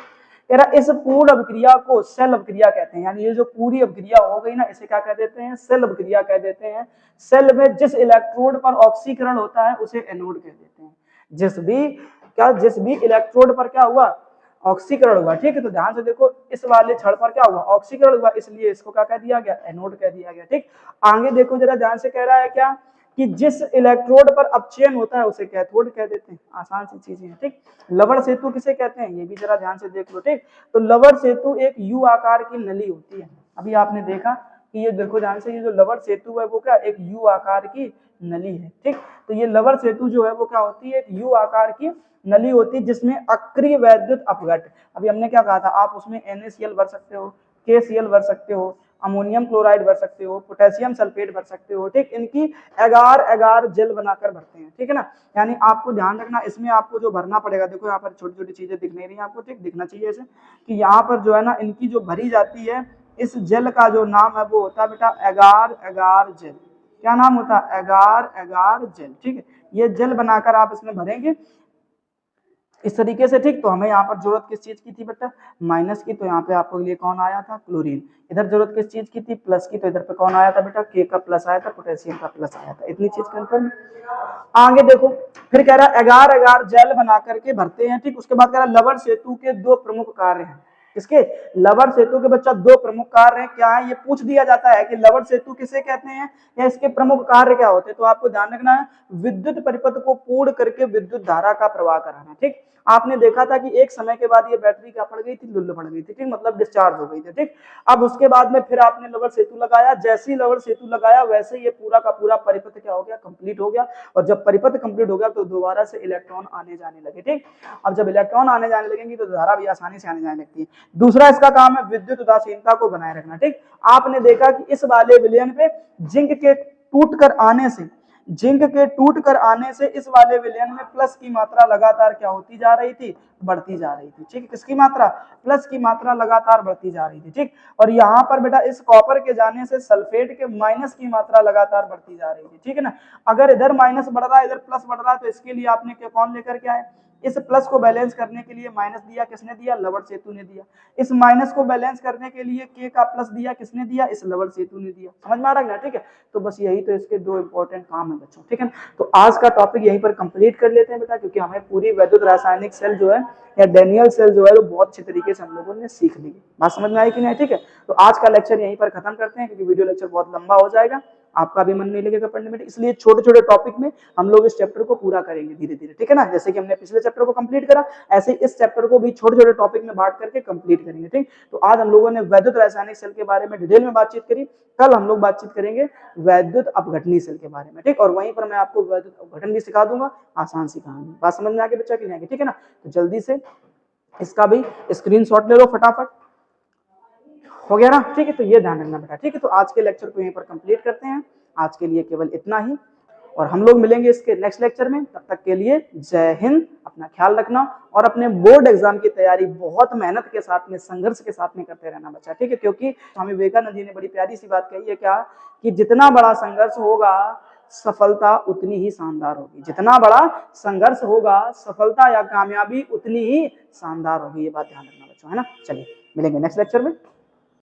इस पूर्ण अभिक्रिया को सेल अभिक्रिया कहते हैं। यानी ये जो पूरी अभिक्रिया हो गई ना, इसे क्या कह देते हैं? सेल अभिक्रिया कह देते हैं। सेल में जिस इलेक्ट्रोड पर ऑक्सीकरण होता है उसे एनोड कह देते हैं। जिस भी इलेक्ट्रोड पर क्या हुआ? ऑक्सीकरण हुआ। ठीक है, तो ध्यान से देखो, इस वाले छड़ पर क्या हुआ? ऑक्सीकरण हुआ, इसलिए इसको क्या कह दिया गया? एनोड कह दिया गया। ठीक, आगे देखो जरा ध्यान से, कह रहा है क्या कि जिस इलेक्ट्रोड पर अपचयन होता है उसे कैथोड कह देते हैं। आसान सी चीजें हैं। ठीक, लवण सेतु किसे कहते हैं? ये भी जरा ध्यान से देख लो। ठीक, तो लवण सेतु एक यू आकार की नली होती है। अभी आपने देखा कि कि ये देखो ध्यान से, ये जो लवर सेतु है वो क्या एक यू आकार की नली है, ठीक। तो ये लवर सेतु जो है वो क्या होती है, एक यू आकार की नली होती है जिसमें अक्रिय वैद्युत अपघट, अभी हमने क्या कहा था, आप उसमें NaCl भर सकते हो, KCl भर सकते हो, अमोनियम क्लोराइड भर सकते हो, पोटेशियम सल्फेट भर सकते हो, ठीक। इनकी एगार एगार जेल बनाकर भरते हैं, ठीक है ना। यानी आपको ध्यान रखना, इसमें आपको जो भरना पड़ेगा, देखो यहाँ पर छोटी छोटी चीजें दिख नहीं रही आपको, ठीक, दिखना चाहिए ऐसे कि यहाँ पर जो है ना इनकी जो भरी जाती है, इस जेल का जो नाम है वो होता है बेटा एगार एगार जेल। क्या नाम होता है, एगार एगार जेल, ठीक है। ये जेल बनाकर आप इसमें भरेंगे इस तरीके से, ठीक। तो हमें यहाँ पर जरूरत किस चीज की थी बेटा, माइनस की, तो यहाँ पे आपको लिए कौन आया था, क्लोरीन। इधर जरूरत किस चीज की थी, प्लस की, तो इधर पे कौन आया था बेटा, के का प्लस आया था, पोटेशियम का प्लस आया था। इतनी चीज कंफर्म। आगे देखो, फिर कह रहा है एगार एगार जेल बना करके भरते हैं, ठीक। उसके बाद कह रहा है लवर सेतु के दो प्रमुख कार्य हैं। किसके, लवर सेतु के बच्चा दो प्रमुख कार्य हैं, क्या है, ये पूछ दिया जाता है कि लवर सेतु किसे कहते हैं या इसके प्रमुख कार्य क्या होते हैं। तो आपको ध्यान रखना है, विद्युत परिपथ को पूर्ण करके विद्युत धारा का प्रवाह कराना, ठीक। आपने देखा था कि एक समय के बाद ये बैटरी क्या पड़ गई थी, लुल्ल पड़ गई थी, ठीक, मतलब डिस्चार्ज हो गई थी, ठीक। अब उसके बाद में फिर आपने लवर सेतु लगाया, जैसे ही लवर सेतु लगाया वैसे ये पूरा का पूरा परिपथ क्या हो गया, कंप्लीट हो गया। और जब परिपथ कंप्लीट हो गया तो दोबारा से इलेक्ट्रॉन आने जाने लगे, ठीक। अब जब इलेक्ट्रॉन आने जाने लगेंगी तो धारा भी आसानी से आने जाने लगती है। दूसरा इसका काम है विद्युत उदासीनता को बनाए रखना, ठीक। आपने देखा कि इस वाले विलयन पे जिंक के टूट कर आने से, जिंक के टूट कर आने से इस वाले विलयन में प्लस की मात्रा लगातार क्या होती जा रही थी, बढ़ती जा रही थी, ठीक। किसकी मात्रा, प्लस की मात्रा लगातार बढ़ती जा रही थी, ठीक। और यहाँ पर बेटा इस कॉपर के जाने से सल्फेट के माइनस की मात्रा लगातार बढ़ती जा रही थी, ठीक है ना। अगर इधर माइनस बढ़ रहा है, इधर प्लस बढ़ रहा है, तो इसके लिए आपने क्या कौन लेकर के आए, इस प्लस को बैलेंस करने के लिए माइनस दिया, किसने दिया, लवर सेतु ने दिया। इस माइनस को बैलेंस करने के लिए के का प्लस दिया, किसने दिया, इस लवर सेतु ने दिया। समझ में आ रहा है, ठीक है। तो बस यही तो इसके दो इंपॉर्टेंट काम है बच्चों, ठीक है। तो आज का टॉपिक यहीं पर कंप्लीट कर लेते हैं बेटा, क्योंकि हमें पूरी वैद्युत रासायनिक सेल जो है या डेनियल सेल जो है वो बहुत अच्छी तरीके से हम लोगों ने सीख ली। बात समझ में आई कि नहीं, ठीक है। तो आज का लेक्चर यहीं पर खत्म करते हैं, क्योंकि वीडियो लेक्चर बहुत लंबा हो जाएगा, आपका भी मन नहीं लगेगा पढ़ने में, इसलिए छोटे छोटे टॉपिक में हम लोग इस चैप्टर को पूरा करेंगे धीरे धीरे, ठीक है ना। जैसे कि हमने पिछले चैप्टर को कंप्लीट करा, ऐसे इस चैप्टर को भी छोटे छोटे टॉपिक में बांट करके कंप्लीट करेंगे, ठीक। तो आज हम लोगों ने वैद्युत रासायनिक सेल के बारे में डिटेल में बातचीत करी, कल हम लोग बातचीत करेंगे वैद्युत अपघटनी सेल के बारे में, ठीक। और वहीं पर मैं आपको वैद्युत अपघटन भी सिखा दूंगा, आसान सिखाऊंगा। बात समझ में आगे बच्चा कि नहीं, ठीक है ना। तो जल्दी से इसका भी स्क्रीनशॉट ले लो फटाफट, हो गया ना, ठीक है। तो ये ध्यान रखना बेटा, ठीक है। तो आज के लेक्चर को यहीं पर कंप्लीट करते हैं, आज के लिए केवल इतना ही, और हम लोग मिलेंगे इसके नेक्स्ट लेक्चर में। तब तक के लिए जय हिंद, अपना ख्याल रखना और अपने बोर्ड एग्जाम की तैयारी बहुत मेहनत के साथ में, संघर्ष के साथ में करते रहना बच्चा, ठीक है। क्योंकि स्वामी विवेकानंद जी ने बड़ी प्यारी सी बात कही है, क्या कि जितना बड़ा संघर्ष होगा सफलता उतनी ही शानदार होगी, जितना बड़ा संघर्ष होगा सफलता या कामयाबी उतनी ही शानदार होगी। ये बात ध्यान रखना बच्चों, है ना। चलिए मिलेंगे नेक्स्ट लेक्चर में।